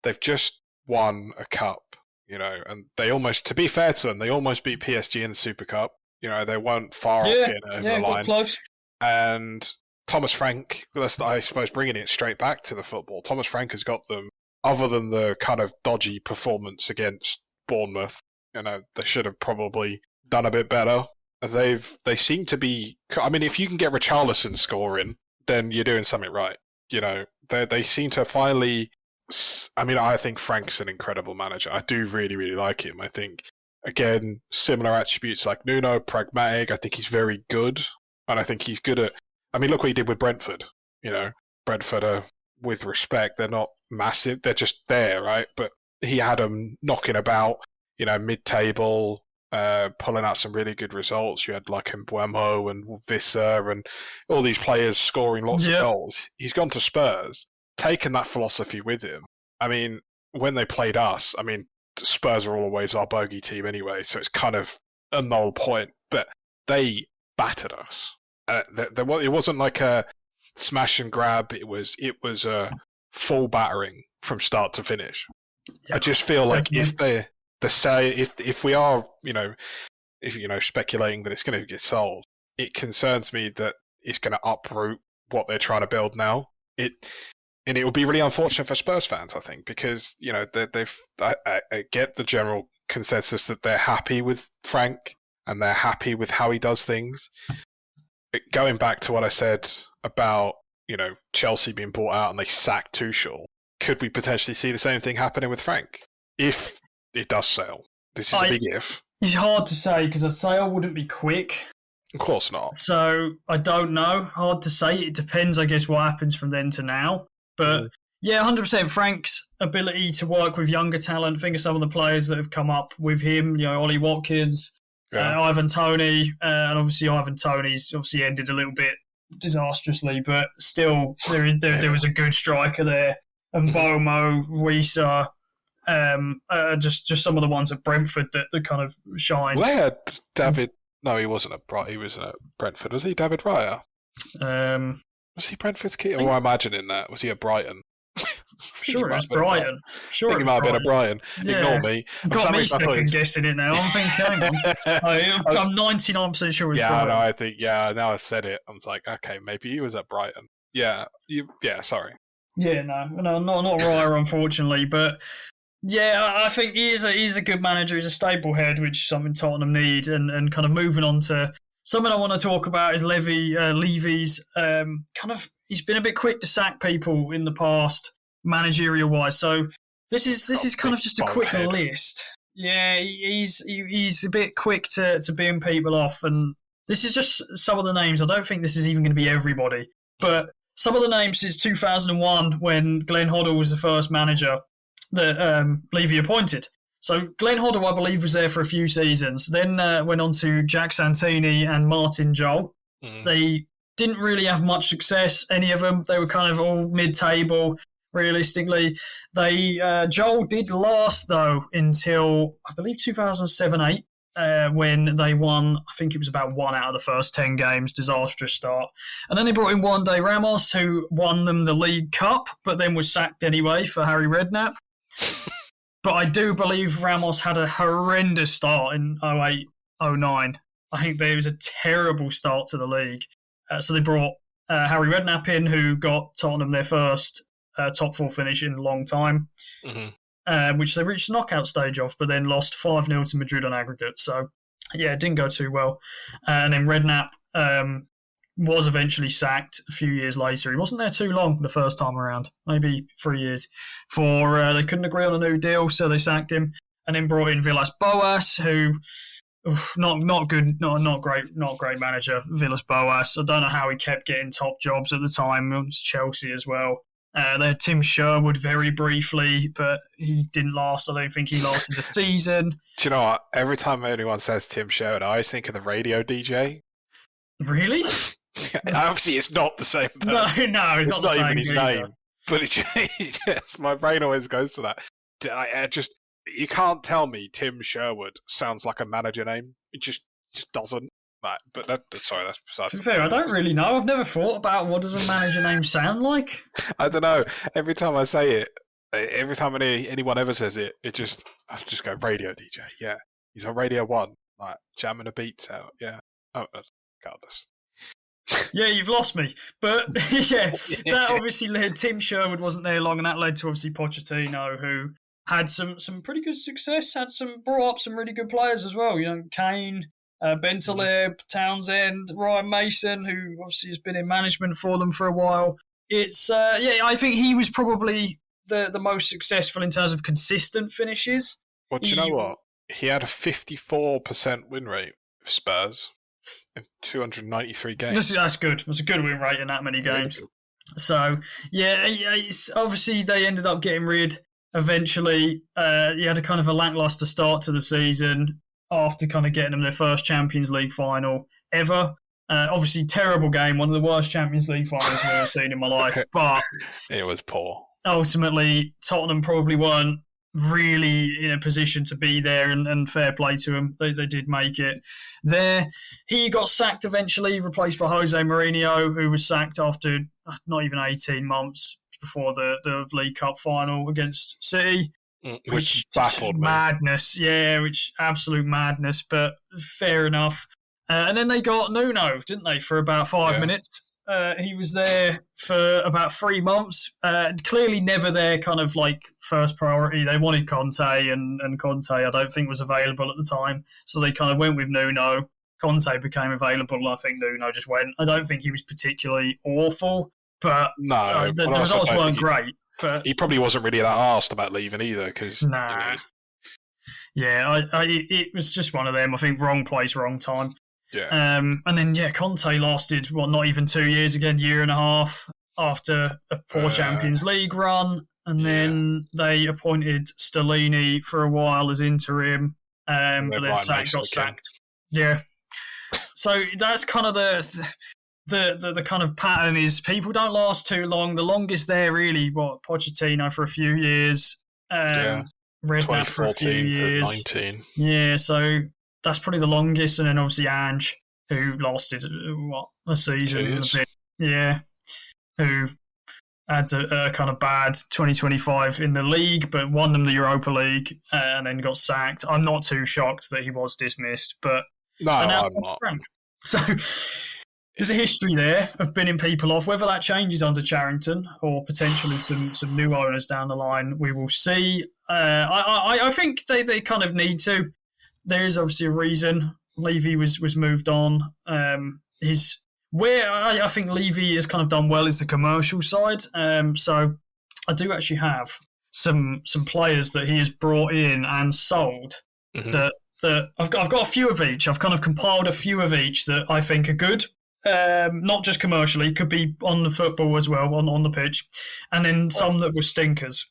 they've just won a cup, and they almost, to be fair to them, they almost beat PSG in the Super Cup. They weren't far off getting over the line. Close. And Thomas Frank, I suppose, bringing it straight back to the football, Thomas Frank has got them, other than the kind of dodgy performance against Bournemouth, they should have probably done a bit better. They seem to be. I mean, if you can get Richarlison scoring, then you're doing something right. They seem to finally. I mean, I think Frank's an incredible manager. I do really, really like him. I think, again, similar attributes like Nuno, pragmatic. I think he's very good, and I think he's good at. I mean, look what he did with Brentford. Brentford are, with respect, they're not massive. They're just there, right? But he had them knocking about, mid-table. Pulling out some really good results. You had like Mbuemo and Visser and all these players scoring lots of goals. He's gone to Spurs, taken that philosophy with him. I mean, when they played us, Spurs are always our bogey team anyway, so it's kind of a null point. But they battered us. It wasn't like a smash and grab. It was a full battering from start to finish. Yeah, I just feel like if we are, speculating that it's going to get sold, it concerns me that it's going to uproot what they're trying to build now. It will be really unfortunate for Spurs fans, I think, because I get the general consensus that they're happy with Frank and they're happy with how he does things. Going back to what I said about Chelsea being bought out and they sacked Tuchel, could we potentially see the same thing happening with Frank if it does sell? This is a big if. It's hard to say because a sale wouldn't be quick. Of course not. So I don't know. Hard to say. It depends, I guess, what happens from then to now. But 100% Frank's ability to work with younger talent. Think of some of the players that have come up with him. Ollie Watkins, Ivan Toney, and obviously Ivan Toney's obviously ended a little bit disastrously, but still there was a good striker there. And Bomo, Wisa, just some of the ones at Brentford that kind of shined. Well, they had David. No, he wasn't at Brighton. He was at Brentford. Was he David Raya? Was he Brentford's keeper? Or am I imagining that? Was he at Brighton? Sure, it was Brighton. Sure, I think he might have been at Brighton. Yeah. Ignore me. Got me second guessing it now. I'm thinking, I'm 99% sure it was Brighton. Yeah, no, I think, now I said it. I was like, okay, maybe he was at Brighton. Yeah, sorry. Yeah, no, not Raya, unfortunately, but yeah, I think he's a good manager. He's a stable head, which is something Tottenham need. And kind of moving on to something I want to talk about is Levy's he's been a bit quick to sack people in the past, managerial wise. So this is kind of just a quick list. Yeah, he's a bit quick to bin people off, and this is just some of the names. I don't think this is even going to be everybody, but some of the names since 2001 when Glenn Hoddle was the first manager that Levy appointed. So Glenn Hoddle, I believe, was there for a few seasons. Then went on to Jack Santini and Martin Jol. They didn't really have much success, any of them. They were kind of all mid-table, realistically. Joel did last, though, until, I believe, 2007-8, when they won, I think it was about 1 out of the first 10 games, disastrous start. And then they brought in Juan de Ramos, who won them the League Cup, but then was sacked anyway for Harry Redknapp. But I do believe Ramos had a horrendous start in 08-09. I think there was a terrible start to the league. So they brought Harry Redknapp in, who got Tottenham their first top 4 finish in a long time, which they reached the knockout stage of, but then lost 5-0 to Madrid on aggregate. So, yeah, it didn't go too well. And then Redknapp was eventually sacked a few years later. He wasn't there too long the first time around, maybe 3 years. They couldn't agree on a new deal, so they sacked him, and then brought in Villas-Boas, who not great manager. Villas-Boas. I don't know how he kept getting top jobs at the time. It was Chelsea as well. They had Tim Sherwood very briefly, but he didn't last. I don't think he lasted a season. Do you know what? Every time anyone says Tim Sherwood, I always think of the radio DJ. Really? Obviously, it's not the same person. No, it's not even his name. But my brain always goes to that. You can't tell me Tim Sherwood sounds like a manager name. It just doesn't. But that's besides. To be fair, I don't really know. I've never thought about what does a manager name sound like. I don't know. Every time I say it, every time anyone ever says it, I just go radio DJ. Yeah, he's on Radio 1, like jamming the beats out. Yeah. Oh, regardless. Yeah, you've lost me. But yeah, that obviously led. Tim Sherwood wasn't there long, and that led to obviously Pochettino, who had some pretty good success. Brought up some really good players as well. You know, Kane, Bentaleb, Townsend, Ryan Mason, who obviously has been in management for them for a while. It's I think he was probably the most successful in terms of consistent finishes. Well, do you know what? He had a 54% win rate with Spurs in 293 games. That's good. That's a good win rate in that many games. So, yeah, obviously they ended up getting rid eventually. He had a kind of a lackluster start to the season after kind of getting them their first Champions League final ever. Obviously, terrible game, one of the worst Champions League finals I've ever seen in my life. But it was poor. Ultimately, Tottenham probably weren't really in a position to be there, and fair play to them. They did make it there. He got sacked eventually, replaced by Jose Mourinho, who was sacked after not even 18 months before the League Cup final against City. Which baffled me. Madness, yeah, which absolute madness, but fair enough. And then they got Nuno, didn't they, for about 5 minutes? He was there for about 3 months. Clearly never their kind of like first priority. They wanted Conte, and Conte I don't think was available at the time. So they kind of went with Nuno. Conte became available, and I think Nuno just went. I don't think he was particularly awful, but no, the results weren't great. But he probably wasn't really that arsed about leaving either. Because it was just one of them. I think wrong place, wrong time. Yeah. And then Conte lasted not even 2 years again, year and a half after a poor Champions League run, and then they appointed Stellini for a while as interim, but then got sacked. Yeah. So that's kind of the kind of pattern is people don't last too long. The longest there really, Pochettino for a few years, Redknapp for a few 2014 to years. 19. Yeah, so that's probably the longest, and then obviously Ange, who lasted a season and a bit. Yeah, who had a kind of bad 2025 in the league, but won them the Europa League and then got sacked. I'm not too shocked that he was dismissed, but no, I'm not. So there's a history there of binning people off. Whether that changes under Charrington or potentially some new owners down the line, we will see. I think they kind of need to. There is obviously a reason Levy was moved on. Where I think Levy has kind of done well is the commercial side. So I do actually have some players that he has brought in and sold that I've got a few of each. I've kind of compiled a few of each that I think are good. Not just commercially, could be on the football as well, on the pitch, and then some that were stinkers.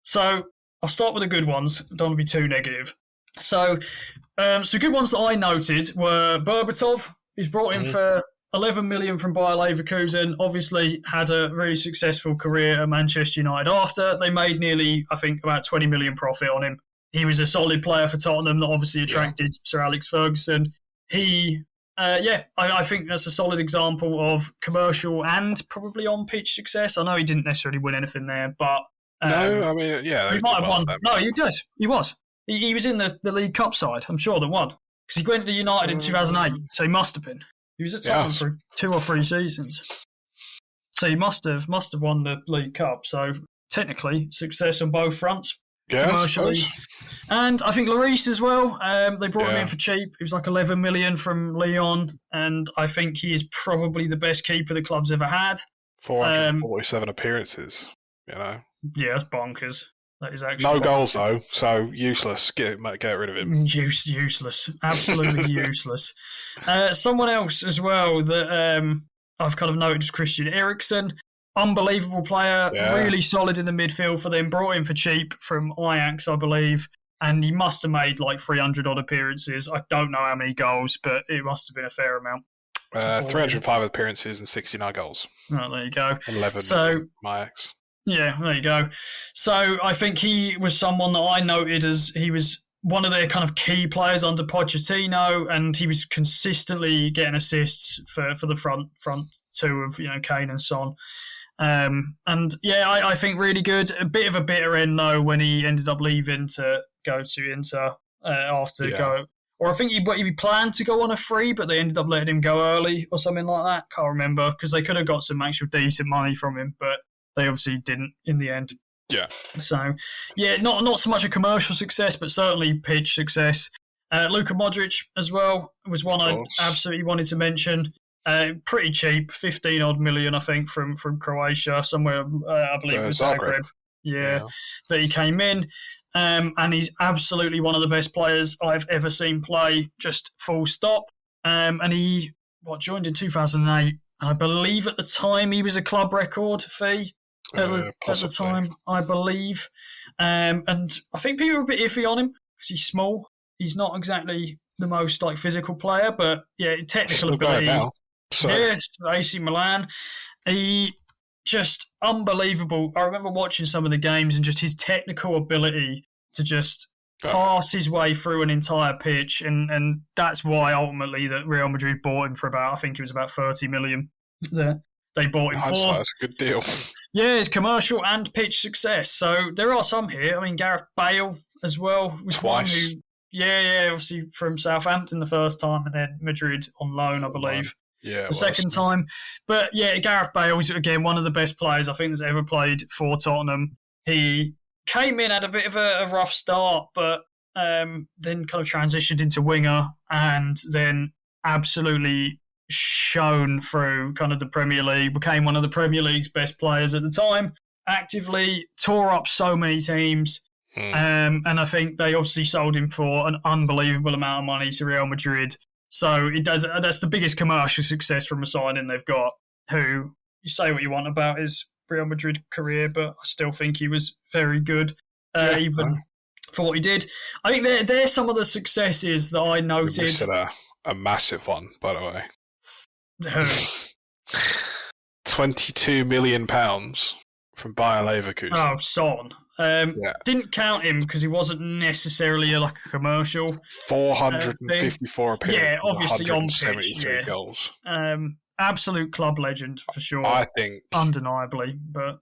So I'll start with the good ones. Don't want to be too negative. So some good ones that I noted were Berbatov, who's brought in for 11 million from Bayer Leverkusen. Obviously had a very successful career at Manchester United after. They made nearly, I think, about 20 million profit on him. He was a solid player for Tottenham that obviously attracted Sir Alex Ferguson. I think that's a solid example of commercial and probably on-pitch success. I know he didn't necessarily win anything there, but... no, I mean, yeah. He might have won. No, he does. He was. He was in the League Cup side, I'm sure, that won. Because he went to United in 2008, so he must have been. He was at Tottenham for 2 or 3 seasons. So he must have won the League Cup. So technically, success on both fronts. Yeah, commercially. And I think Lloris as well. They brought him in for cheap. He was like 11 million from Lyon. And I think he is probably the best keeper the club's ever had. 447 appearances, Yeah, that's bonkers. That is actually no goals though, so useless. Get rid of him. Useless, absolutely useless. Someone else as well that I've kind of noted is Christian Eriksen. Unbelievable player, really solid in the midfield for them. Brought in for cheap from Ajax, I believe, and he must have made like 300 odd appearances. I don't know how many goals, but it must have been a fair amount. 305 appearances and 69 goals. Oh, there you go. 11 Ajax. Yeah, there you go. So I think he was someone that I noted as he was one of their kind of key players under Pochettino, and he was consistently getting assists for the front two of Kane and Son. I think really good. A bit of a bitter end though when he ended up leaving to go to Inter go. Or I think he planned to go on a free, but they ended up letting him go early or something like that. Can't remember because they could have got some actual decent money from him, but they obviously didn't in the end. Yeah. So, not so much a commercial success, but certainly pitch success. Luka Modric as well was one I absolutely wanted to mention. Pretty cheap, 15 odd million, I think, from Croatia, somewhere, I believe it was Zagreb. Yeah, that he came in. And he's absolutely one of the best players I've ever seen play, just full stop. And he joined in 2008. And I believe at the time he was a club record fee. At the time, I believe. And I think people are a bit iffy on him because he's small. He's not exactly the most physical player, but technical ability. AC Milan. He just unbelievable. I remember watching some of the games and just his technical ability to just pass his way through an entire pitch, and that's why ultimately that Real Madrid bought him for about 30 million. They bought him for. That's a good deal. Yeah, it's commercial and pitch success. So there are some here. I mean, Gareth Bale as well was twice. One who, obviously from Southampton the first time, and then Madrid on loan, I believe. Yeah, the second time. But Gareth Bale was again one of the best players I think that's ever played for Tottenham. He came in, had a bit of a rough start, but then kind of transitioned into winger, and then absolutely shone through kind of the Premier League, became one of the Premier League's best players at the time, actively tore up so many teams. And I think they obviously sold him for an unbelievable amount of money to Real Madrid. So that's the biggest commercial success from a signing they've got, who you say what you want about his Real Madrid career, but I still think he was very good. thought he did. I think they're some of the successes that I noted. You're missing a massive one, by the way. Who? £22 million from Bayer Leverkusen. Oh, Son. Didn't count him because he wasn't necessarily like a commercial. 454 appearances. Yeah, obviously on pitch. 173 goals. Absolute club legend for sure. I think undeniably, but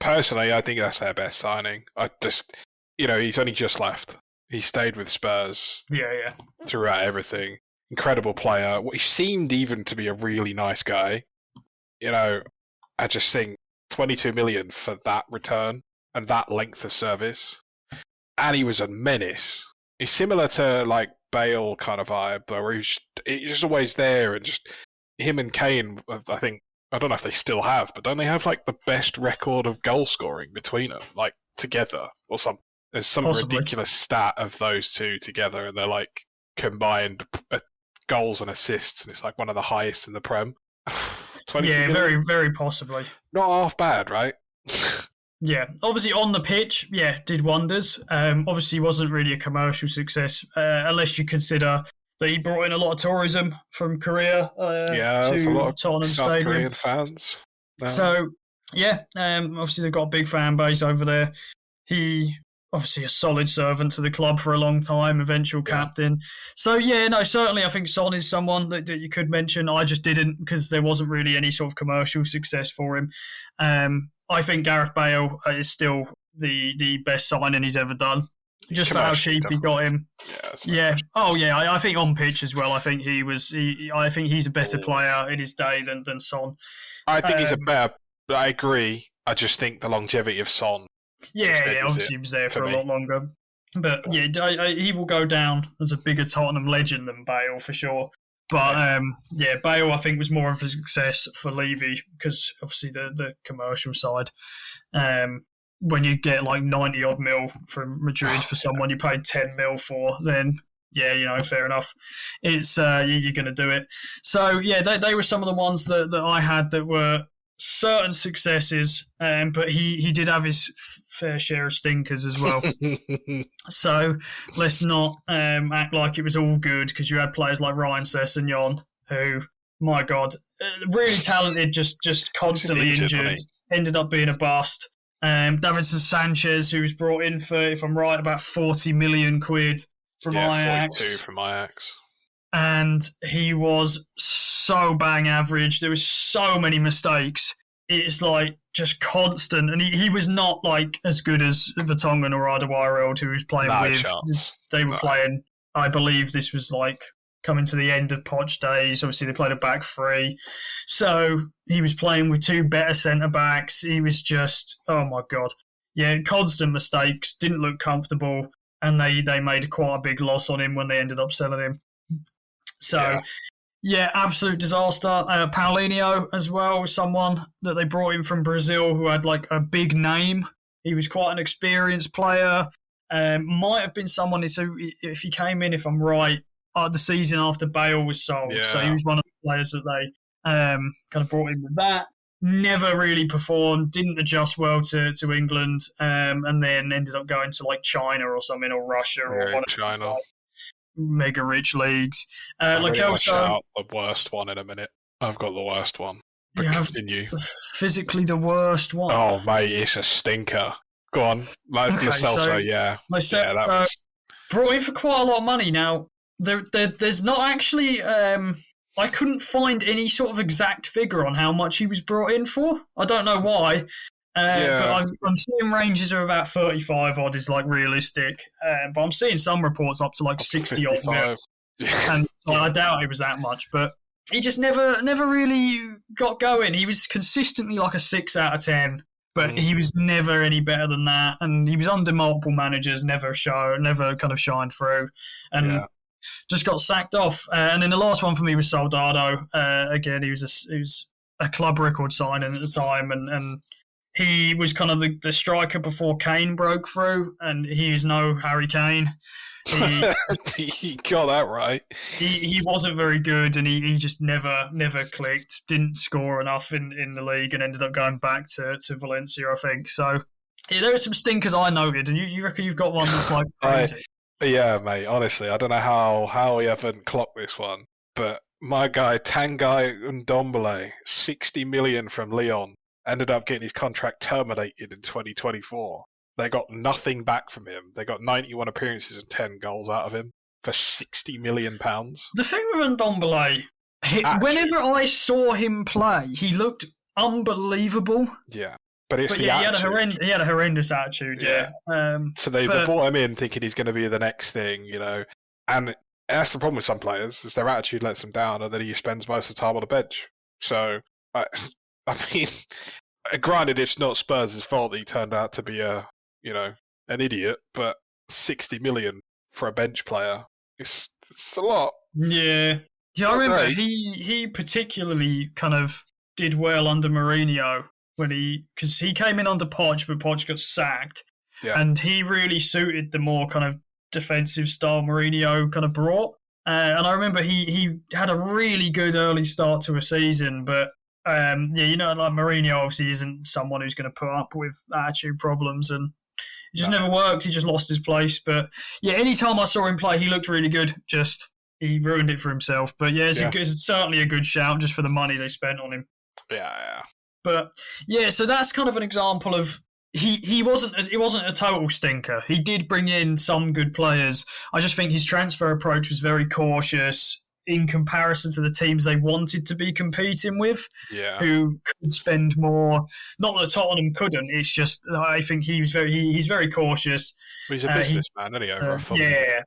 personally, I think that's their best signing. He's only just left. He stayed with Spurs. Yeah. Throughout everything. Incredible player. He seemed even to be a really nice guy. I just think 22 million for that return and that length of service. And he was a menace. He's similar to like Bale kind of vibe, where he's just always there, and just him and Kane, I think, I don't know if they still have, but don't they have like the best record of goal scoring between them, like together or something? There's some Possibly. ridiculous stat of those two together, and they're like combined goals and assists, and it's like one of the highest in the Prem. Yeah, very, very possibly. Not half bad, right? Yeah, obviously on the pitch, did wonders. Obviously, he wasn't really a commercial success, unless you consider that he brought in a lot of tourism from Korea there's a lot of Tottenham South Stadium. Korean fans. So, obviously they've got a big fan base over there. He obviously a solid servant to the club for a long time, eventual captain. So, certainly I think Son is someone that you could mention. I just didn't because there wasn't really any sort of commercial success for him. I think Gareth Bale is still the best signing he's ever done. Just for how cheap he got him. I think on pitch as well. I think I think he's a better player in his day than Son. I think he's a better. I agree. I just think the longevity of Son. Obviously he was there for a lot longer. But he will go down as a bigger Tottenham legend than Bale for sure. But Bale I think was more of a success for Levy because obviously the commercial side. When you get like 90 odd mil from Madrid for someone you paid 10 mil for, then fair enough. It's you're going to do it. So they were some of the ones that I had that were certain successes, but he did have his fair share of stinkers as well. So let's not act like it was all good because you had players like Ryan Sessegnon, who, my God, really talented, just constantly injured, ended up being a bust. Davinson Sanchez, who was brought in for, if I'm right, about 40 million quid from Ajax. 42 from Ajax. And he was so bang average. There was so many mistakes. It's like just constant. And he was not like as good as Vertonghen or Alderweireld, who he was playing with. Chance. They were playing, I believe this was like coming to the end of Poch days. Obviously, they played a back three. So he was playing with two better centre-backs. He was just, oh my God. Yeah, constant mistakes, didn't look comfortable, and they made quite a big loss on him when they ended up selling him. So, absolute disaster. Paulinho as well, someone that they brought in from Brazil who had like a big name. He was quite an experienced player. Might have been someone, so if he came in, if I'm right, the season after Bale was sold. Yeah. So he was one of the players that they kind of brought in with that. Never really performed, didn't adjust well to England, and then ended up going to like China or something, or Russia or one China. Of those, mega rich leagues. Shout the worst one in a minute. I've got the worst one. But continue. Physically the worst one. Oh, mate, it's a stinker. Go on. Lo Celso, that was... Brought in for quite a lot of money. Now, there's not actually... I couldn't find any sort of exact figure on how much he was brought in for. I don't know why. But I'm seeing ranges of about 35 odd is like realistic. But I'm seeing some reports up to like 60 odd mil. And I doubt it was that much. But he just never really got going. He was consistently like a 6 out of 10. But he was never any better than that. And he was under multiple managers, never kind of shined through. And just got sacked off. And then the last one for me was Soldado. Again, he was a club record signing at the time. And he was kind of the striker before Kane broke through. And he is no Harry Kane. He got that right. He wasn't very good, and he just never clicked. Didn't score enough in the league, and ended up going back to Valencia, I think. So Yeah, there are some stinkers I noted, and you reckon you've got one that's like crazy? Yeah, mate. Honestly, I don't know how we haven't clocked this one, but my guy Tanguy Ndombele, 60 million from Lyon, ended up getting his contract terminated in 2024. They got nothing back from him. They got 91 appearances and 10 goals out of him for £60 million. The thing with Ndombele, whenever I saw him play, he looked unbelievable. Yeah. But it's the attitude. He had a horrendous attitude, yeah. So they brought him in thinking he's going to be the next thing, you know. And that's the problem with some players, is their attitude lets them down, and then he spends most of the time on the bench. So, I mean, granted, it's not Spurs' fault that he turned out to be an idiot, but 60 million for a bench player, it's a lot. Yeah. I remember he particularly kind of did well under Mourinho. Because he came in under Poch, but Poch got sacked, and he really suited the more kind of defensive style Mourinho kind of brought. And I remember he had a really good early start to a season, but like Mourinho obviously isn't someone who's going to put up with attitude problems, and it just never worked. He just lost his place. But yeah, anytime I saw him play, he looked really good. Just he ruined it for himself. But yeah, it's certainly a good shout just for the money they spent on him. Yeah. But yeah, so that's kind of an example of it wasn't a total stinker. He did bring in some good players. I just think his transfer approach was very cautious in comparison to the teams they wanted to be competing with, who could spend more. Not that Tottenham couldn't. It's just I think he's very cautious. Well, he's a businessman, isn't he? Over a football. Yeah.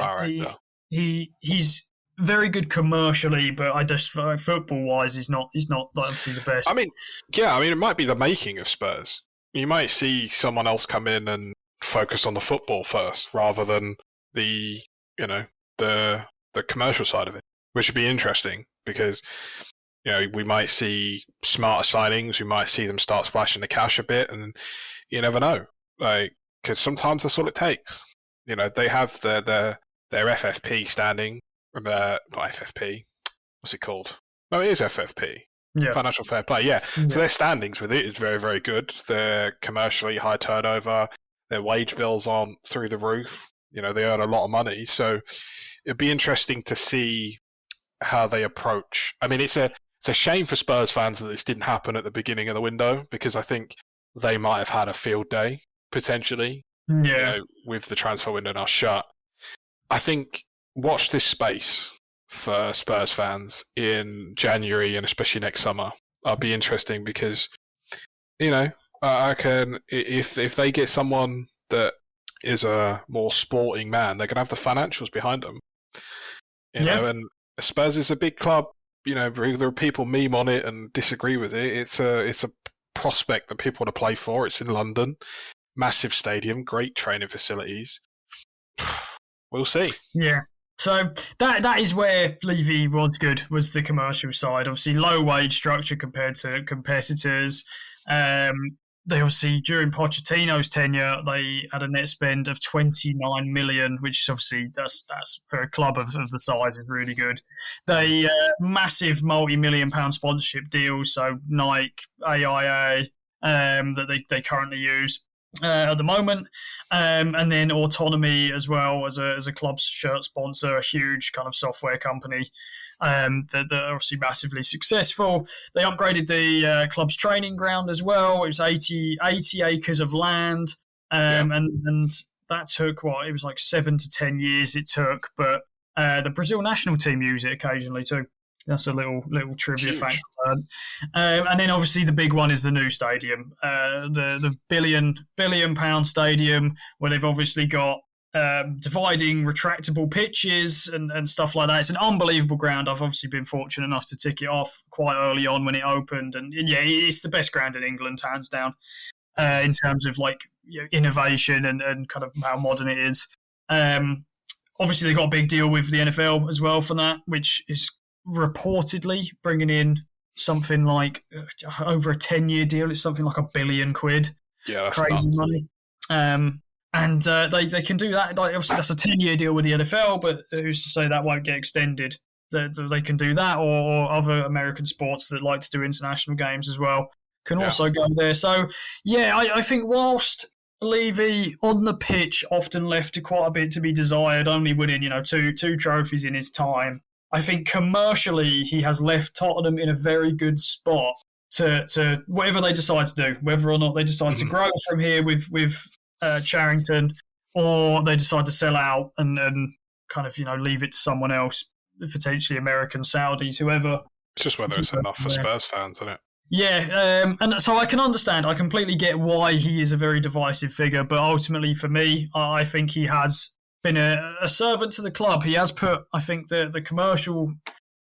All right, he's very good commercially, but I just football-wise, he's not obviously the best. I mean, it might be the making of Spurs. You might see someone else come in and focus on the football first, rather than the commercial side of it, which would be interesting because we might see smarter signings. We might see them start splashing the cash a bit, and you never know, because sometimes that's all it takes. They have their FFP standing. Not FFP. What's it called? No, it is FFP. Yeah. Financial Fair Play. Yeah. So their standings with it is very, very good. They're commercially high turnover. Their wage bills aren't through the roof. They earn a lot of money. So it'd be interesting to see how they approach. I mean, it's a shame for Spurs fans that this didn't happen at the beginning of the window, because I think they might have had a field day potentially. Yeah. With the transfer window now shut. I think watch this space for Spurs fans in January and especially next summer. That'll be interesting because, I can, if they get someone that is a more sporting man, they're going to have the financials behind them. You know, and Spurs is a big club. There are people meme on it and disagree with it. It's a prospect that people want to play for. It's in London, massive stadium, great training facilities. We'll see. Yeah. So that is where Levy was good, was the commercial side. Obviously, low wage structure compared to competitors. They obviously, during Pochettino's tenure, they had a net spend of 29 million, which is obviously, that's for a club of the size is really good. They massive multi-million-pound sponsorship deals, so Nike, AIA, that they currently use. At the moment, and then Autonomy as well as a club shirt sponsor, a huge kind of software company that are obviously massively successful. They upgraded the club's training ground as well. It was 80 acres of land, and that took it was like 7 to 10 years it took, but the Brazil national team use it occasionally too. That's a little trivia fact. And then obviously the big one is the new stadium, the billion pound stadium, where they've obviously got dividing retractable pitches and stuff like that. It's an unbelievable ground. I've obviously been fortunate enough to tick it off quite early on when it opened, and it's the best ground in England, hands down, in terms of innovation and kind of how modern it is. Obviously they got a big deal with the NFL as well for that, which is reportedly bringing in something like over a 10-year deal. It's something like £1 billion. Yeah, that's crazy nuts. money. And they can do that. Obviously, that's a 10-year deal with the NFL, but who's to say that won't get extended? They can do that, or other American sports that like to do international games as well. can also go there. So, yeah, I think whilst Levy on the pitch often left quite a bit to be desired, only winning, two trophies in his time, I think commercially he has left Tottenham in a very good spot to whatever they decide to do, whether or not they decide to grow from here with Charrington, or they decide to sell out and kind of leave it to someone else, potentially American, Saudis, whoever. It's just whether it's enough for Spurs fans, isn't it? Yeah, and so I can understand. I completely get why he is a very divisive figure, but ultimately for me, I think he has been a servant to the club. He has put, I think, the commercial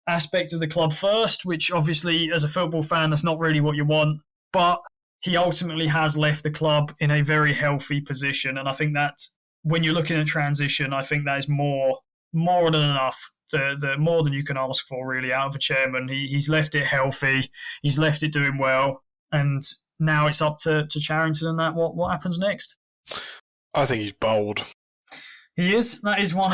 aspect of the club first, which obviously as a football fan, that's not really what you want, but he ultimately has left the club in a very healthy position. And I think that when you're looking at transition, I think that is more than enough. The more than you can ask for, really, out of a chairman. He's left it healthy. He's left it doing well. And now it's up to Charrington and that. What happens next? I think he's bold. He is. That is one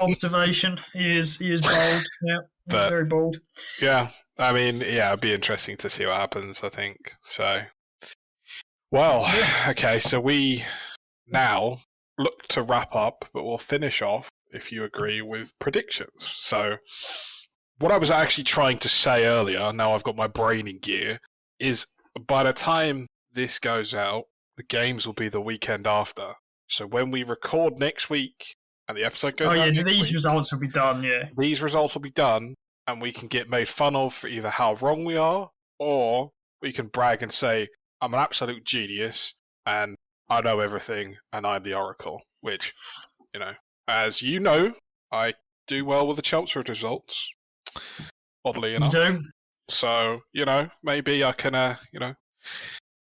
observation. He is bold. Yeah, he's very bold. Yeah. I mean, it'd be interesting to see what happens, I think. So, well, okay. So we now look to wrap up, but we'll finish off, if you agree, with predictions. So what I was actually trying to say earlier, now I've got my brain in gear, is by the time this goes out, the games will be the weekend after. So when we record next week and the episode goes out these results will be done, These results will be done, and we can get made fun of for either how wrong we are, or we can brag and say, I'm an absolute genius, and I know everything, and I'm the Oracle, which, as you know, I do well with the Chelmsford results, oddly enough. You do? So, maybe I can,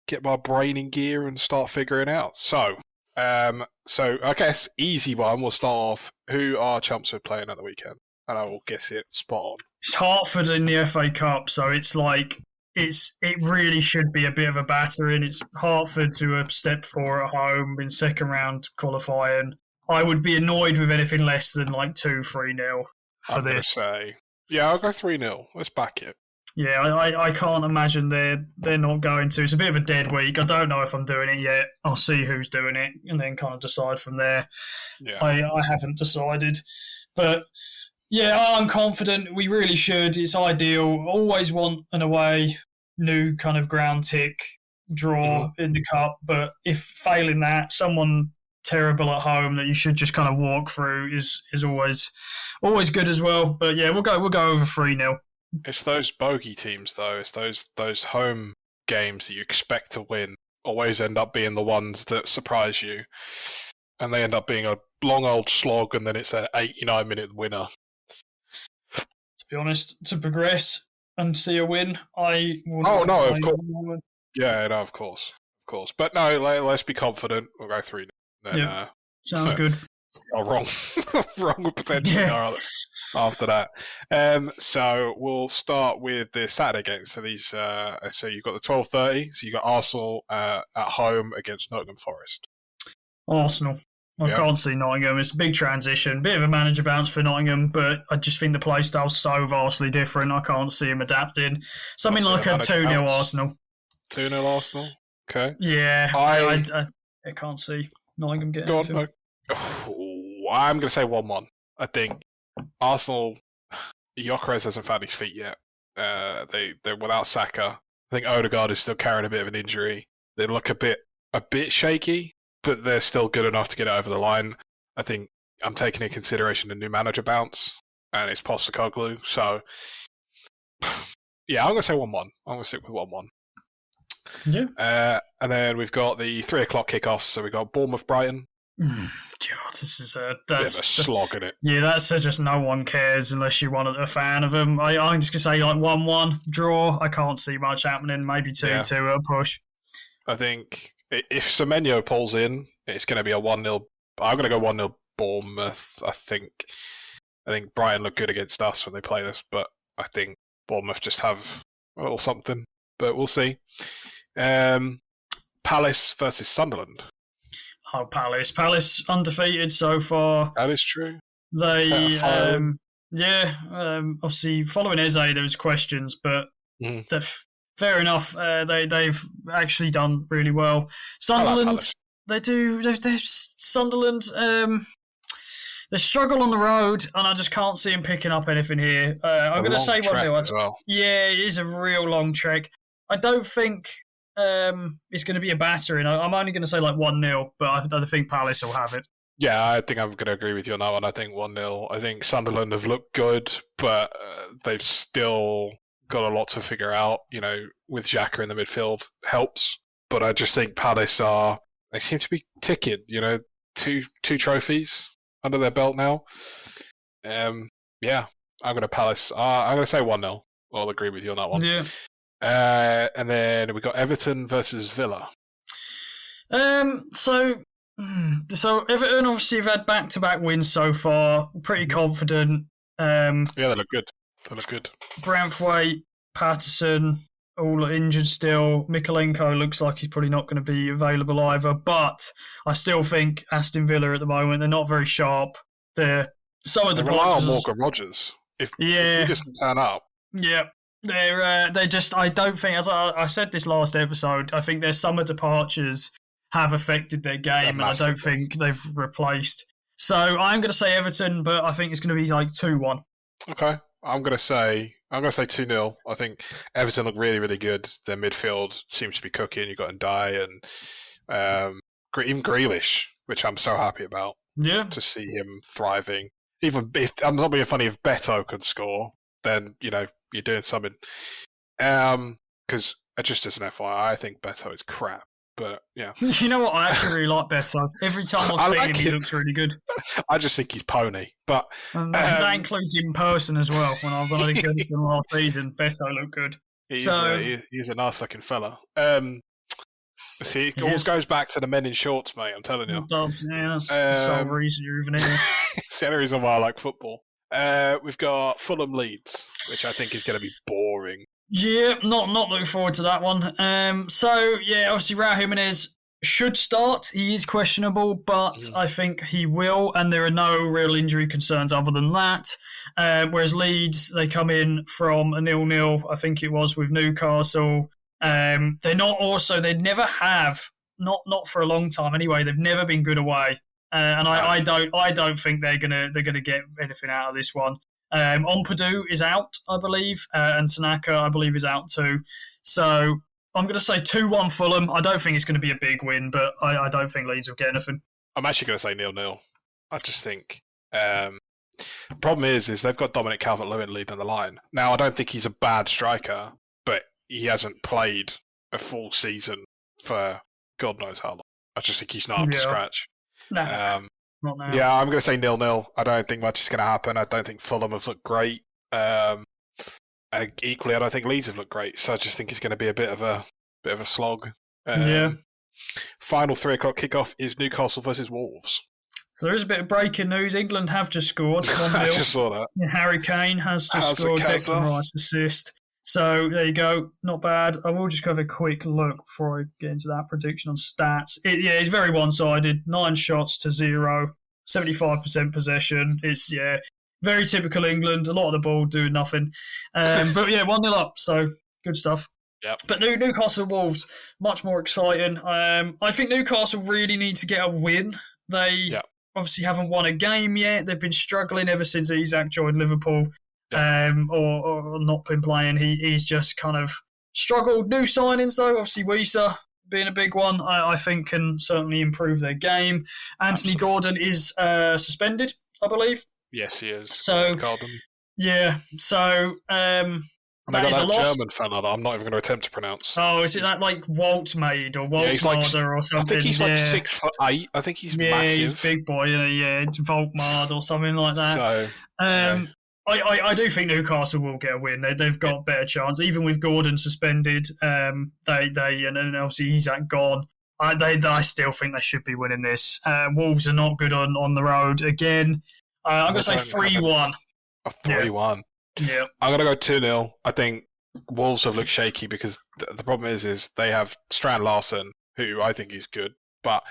get my brain in gear and start figuring out. So I guess easy one, we'll start off. Who are Chelmsford playing at the weekend? And I will guess it spot on. It's Hartford in the FA Cup, so it's like it really should be a bit of a battering. It's Hartford to have stepped 4 at home in second round qualifying. I would be annoyed with anything less than like 2-3-0 for this. I'll go 3-0. Let's back it. Yeah, I can't imagine they're not going to. It's a bit of a dead week. I don't know if I'm doing it yet. I'll see who's doing it and then kind of decide from there. Yeah. I haven't decided. But yeah, I'm confident. We really should. It's ideal. Always want an away, new kind of ground tick draw in the cup. But if failing that, someone terrible at home that you should just kind of walk through is always good as well. But yeah, we'll go over 3-0. It's those bogey teams, though. It's those home games that you expect to win always end up being the ones that surprise you, and they end up being a long old slog, and then it's an 89-minute winner. To be honest, to progress and see a win, I will. Oh no, of course. Yeah, no, of course. But no, let's be confident. We'll go 3-0. Then, sounds good. Wrong with potentially after that. So we'll start with the Saturday games. So these, so you've got the 12:30. So you got Arsenal at home against Nottingham Forest. Arsenal. I can't see Nottingham. It's a big transition, bit of a manager bounce for Nottingham, but I just think the play style's so vastly different. I can't see him adapting. Something like a 2-0 Arsenal. 2-0 Arsenal. Okay. Yeah, I can't see Nottingham getting it. I'm going to say 1-1. I think Arsenal, Gyökeres hasn't found his feet yet. They're without Saka. I think Odegaard is still carrying a bit of an injury. They look a bit shaky, but they're still good enough to get it over the line. I think I'm taking into consideration the new manager bounce, and it's Postecoglou. So, yeah, I'm going to say 1-1. I'm going to stick with 1-1. Yeah. And then we've got the 3 o'clock kickoffs. So we've got Bournemouth-Brighton. God, this is a slog in it. Yeah, that's just no one cares unless you're a fan of them. I'm just going to say like 1-1 draw. I can't see much happening. Maybe 2-2 at a push. I think if Semenyo pulls in, it's going to be a 1-0. I'm going to go 1-0 Bournemouth. I think Brighton look good against us when they play us, but I think Bournemouth just have a little something. But we'll see. Palace versus Sunderland. Oh, Palace undefeated so far. That is true. They, obviously following Eze, there was questions, but fair enough. They've actually done really well. Sunderland, Sunderland. They struggle on the road, and I just can't see him picking up anything here. I'm going to say 1-0 as well. Yeah, it is a real long trek. I don't think it's going to be a battering. I'm only going to say like 1-0, but I think Palace will have it. Yeah, I think I'm going to agree with you on that one. I think 1-0. I think Sunderland have looked good, but they've still got a lot to figure out. With Xhaka in the midfield helps, but I just think Palace they seem to be ticking. Two trophies under their belt now. Yeah, I'm going to Palace. I'm going to say 1-0. I'll agree with you on that one. Yeah. And then we got Everton versus Villa. So Everton obviously have had back-to-back wins so far. Pretty confident. Yeah, they look good. Branthwaite, Patterson, all injured still. Mikolenko looks like he's probably not going to be available either. But I still think Aston Villa at the moment, they're not very sharp. They rely on Morgan Rogers. If he doesn't turn up. Yeah. They just, I don't think, as I said this last episode, I think their summer departures have affected their game, and I don't think they've replaced. So I'm going to say Everton, but I think it's going to be like 2-1. Okay, I'm going to say 2-0. I think Everton look really, really good. Their midfield seems to be cooking. You've got Ndiaye and even Grealish, which I'm so happy about. Yeah, to see him thriving. Even if I'm not being funny, if Beto could score, then you're doing something. Because just as an FYI, I think Beto is crap. But yeah, you know what? I actually really like Beto. Every time I've seen him, he looks really good. I just think he's pony. But that includes him in person as well. When I've got against him last season, Beto looked good. He's a nice looking fella. See, it all goes back to the men in shorts, mate. I'm telling you. It does. Yeah, that's the sole reason you're even here. It's the only reason why I like football. We've got Fulham Leeds, which I think is going to be boring. Yeah, not looking forward to that one. So yeah, obviously Raul Jimenez should start. He is questionable, but I think he will, and there are no real injury concerns other than that. Whereas Leeds, they come in from a 0-0, I think it was, with Newcastle. They're not also, they never have, not for a long time anyway. They've never been good away, and I don't think they're gonna get anything out of this one. Ampadu is out, I believe, and Tanaka, I believe, is out too. So I'm going to say 2-1 Fulham. I don't think it's going to be a big win, but I don't think Leeds will get anything. I'm actually going to say 0-0. I just think the problem is they've got Dominic Calvert-Lewin leading the line. Now, I don't think he's a bad striker, but he hasn't played a full season for God knows how long. I just think he's not up to scratch. No. Not now. Yeah, I'm going to say 0-0. I don't think much is going to happen. I don't think Fulham have looked great. And equally, I don't think Leeds have looked great. So I just think it's going to be a bit of a slog. Final 3:00 kickoff is Newcastle versus Wolves. So there is a bit of breaking news. England have just scored 1-0. I just saw that. Harry Kane has just scored. Declan Rice assist. So there you go. Not bad. I will just have a quick look before I get into that prediction on stats. It's very one-sided. 9 shots to 0. 75% possession. It's, very typical England. A lot of the ball doing nothing. But 1-0 up. So good stuff. Yep. But Newcastle Wolves, much more exciting. I think Newcastle really need to get a win. They obviously haven't won a game yet. They've been struggling ever since Isak joined Liverpool. Or not been playing. He's just kind of struggled. New signings though, obviously Wisa being a big one, I think can certainly improve their game. Anthony Gordon is suspended, I believe. Yes, he is. So yeah, so that is a loss. German fella that I'm not even going to attempt to pronounce. Oh, is it that like Waltmaid or Waltmarder or something? I think he's like 6'8". I think he's massive. He's a big boy. Voltmard or something like that. So. I do think Newcastle will get a win. They've got a better chance, even with Gordon suspended. And obviously Isak gone. I still think they should be winning this. Wolves are not good on the road again. I'm going to say 3-1. 3-1. Yeah. I'm going to go 2-0. I think Wolves have looked shaky because the problem is they have Strand Larsen, who I think is good, but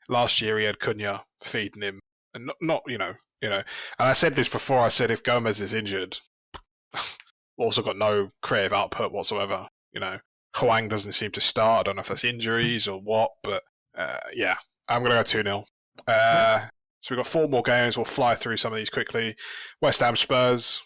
last year he had Cunha feeding him, and not. And I said this before. I said if Gomez is injured, also got no creative output whatsoever. Hwang doesn't seem to start. I don't know if that's injuries or what, but yeah, I'm going to go 2-0. So we've got 4 more games. We'll fly through some of these quickly. West Ham Spurs.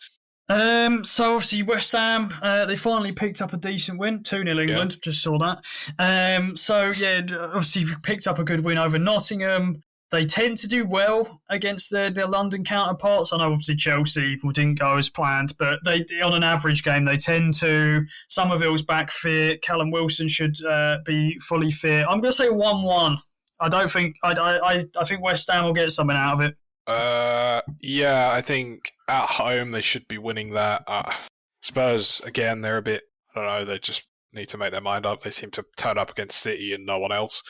So obviously West Ham, they finally picked up a decent win, 2-0 England, just saw that. So yeah, obviously picked up a good win over Nottingham. They tend to do well against their London counterparts. I know obviously Chelsea didn't go as planned, but they on an average game they tend to. Somerville's back fit. Callum Wilson should be fully fit. I'm going to say 1-1. I don't think I think West Ham will get something out of it. Yeah, I think at home they should be winning that. Spurs again, they're a bit. I don't know. They just need to make their mind up. They seem to turn up against City and no one else.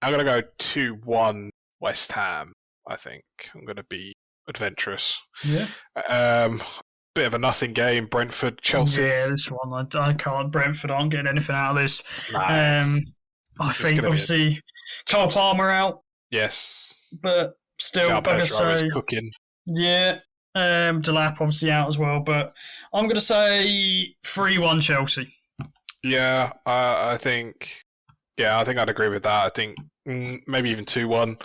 I'm going to go 2-1 West Ham, I think. I'm going to be adventurous. Yeah. Bit of a nothing game. Brentford, Chelsea. Yeah, this one, I can't. Brentford aren't getting anything out of this. No. I think, obviously, Cole Palmer out. Yes. But still, like I say, cooking. Yeah. Delap obviously out as well. But I'm going to say 3-1 Chelsea. Yeah, I think... Yeah, I think I'd agree with that. I think maybe even 2-1.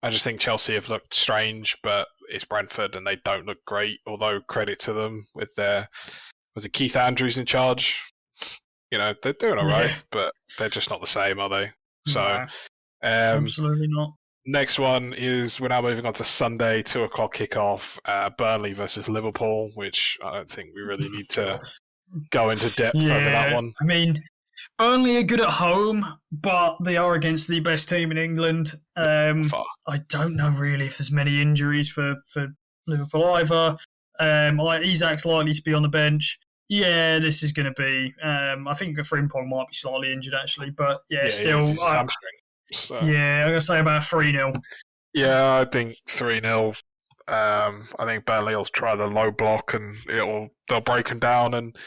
I just think Chelsea have looked strange, but it's Brentford and they don't look great, although credit to them with their... Was it Keith Andrews in charge? They're doing all right, but they're just not the same, are they? So, no, absolutely not. Next one is we're now moving on to Sunday, 2:00 kickoff, Burnley versus Liverpool, which I don't think we really need to go into depth over that one. I mean... Burnley are good at home, but they are against the best team in England. I don't know really if there's many injuries for Liverpool either. Isak's likely to be on the bench. Yeah, this is going to be... I think Frimpong might be slightly injured, actually. But, still... So. Yeah, I'm going to say about 3-0. Yeah, I think 3-0. I think Burnley will try the low block and they'll break them down. And,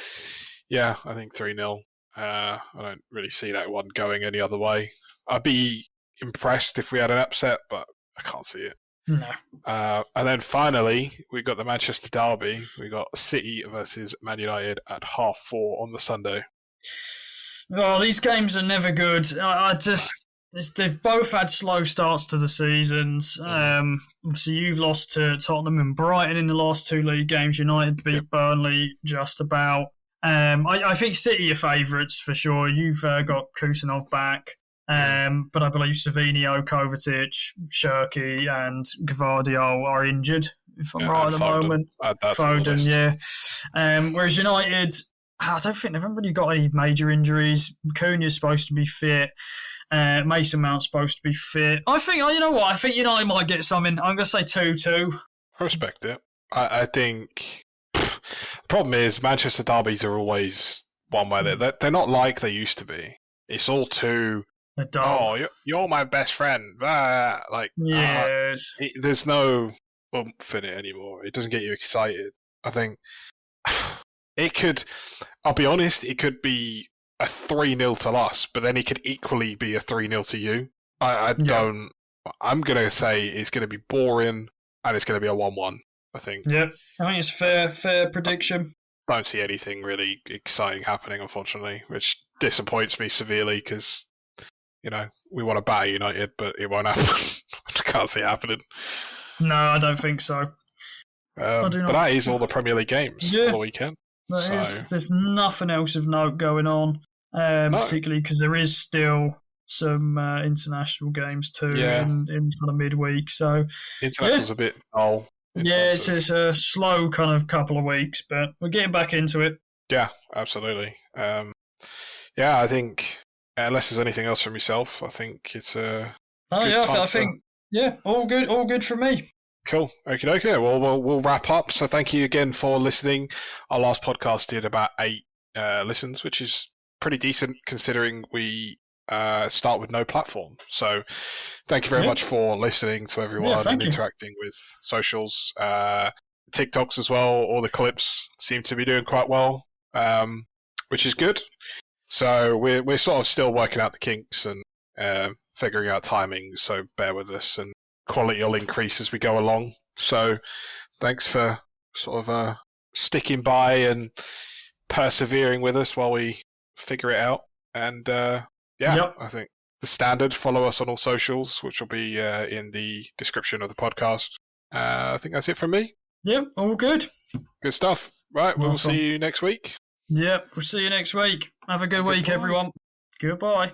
yeah, I think 3-0. I don't really see that one going any other way. I'd be impressed if we had an upset, but I can't see it. No. And then finally, we got the Manchester derby. We got City versus Man United at 4:30 on the Sunday. Well, these games are never good. They've both had slow starts to the seasons. Obviously, you've lost to Tottenham and Brighton in the last 2 league games. United beat Burnley just about. I think City are favourites for sure. You've got Kusanov back, but I believe Savinio, Kovacic, Shirky and Gvardiol are injured, if I'm right at the moment. Foden, yeah. Whereas United, I don't think they've really got any major injuries. Cunha's supposed to be fit. Mason Mount's supposed to be fit. I think, you know what? I think United might get something. I'm going to say 2-2. I respect it. I think... The problem is Manchester derbies are always one way. They're not like they used to be. It's all too... you're my best friend. Yes. There's no oomph in it anymore. It doesn't get you excited. I think it could... I'll be honest, it could be a 3-0 to us, but then it could equally be a 3-0 to you. I don't... I'm going to say it's going to be boring and it's going to be a 1-1. I think. Yep, I think it's a fair prediction. Don't see anything really exciting happening, unfortunately, which disappoints me severely because, we want to batter United, but it won't happen. I can't see it happening. No, I don't think so. But that is all the Premier League games for the weekend. There's nothing else of note going on, particularly because there is still some international games too in kind of midweek. So international's a bit dull. It's a slow kind of couple of weeks, but we're getting back into it. Yeah, absolutely. I think unless there's anything else from yourself, I think it's a. I think all good from me. Cool. Okay. Well, we'll wrap up. So thank you again for listening. Our last podcast did about 8 listens, which is pretty decent considering we start with no platform. So thank you very much for listening to everyone and interacting with socials. TikToks as well. All the clips seem to be doing quite well, which is good. So we're sort of still working out the kinks and figuring out timings, so bear with us, and quality will increase as we go along. So thanks for sort of sticking by and persevering with us while we figure it out. And I think the standard, follow us on all socials, which will be in the description of the podcast. I think that's it from me. Yep, all good. Good stuff. Right, we'll see you next week. Yep, we'll see you next week. Have a good week, everyone. Goodbye.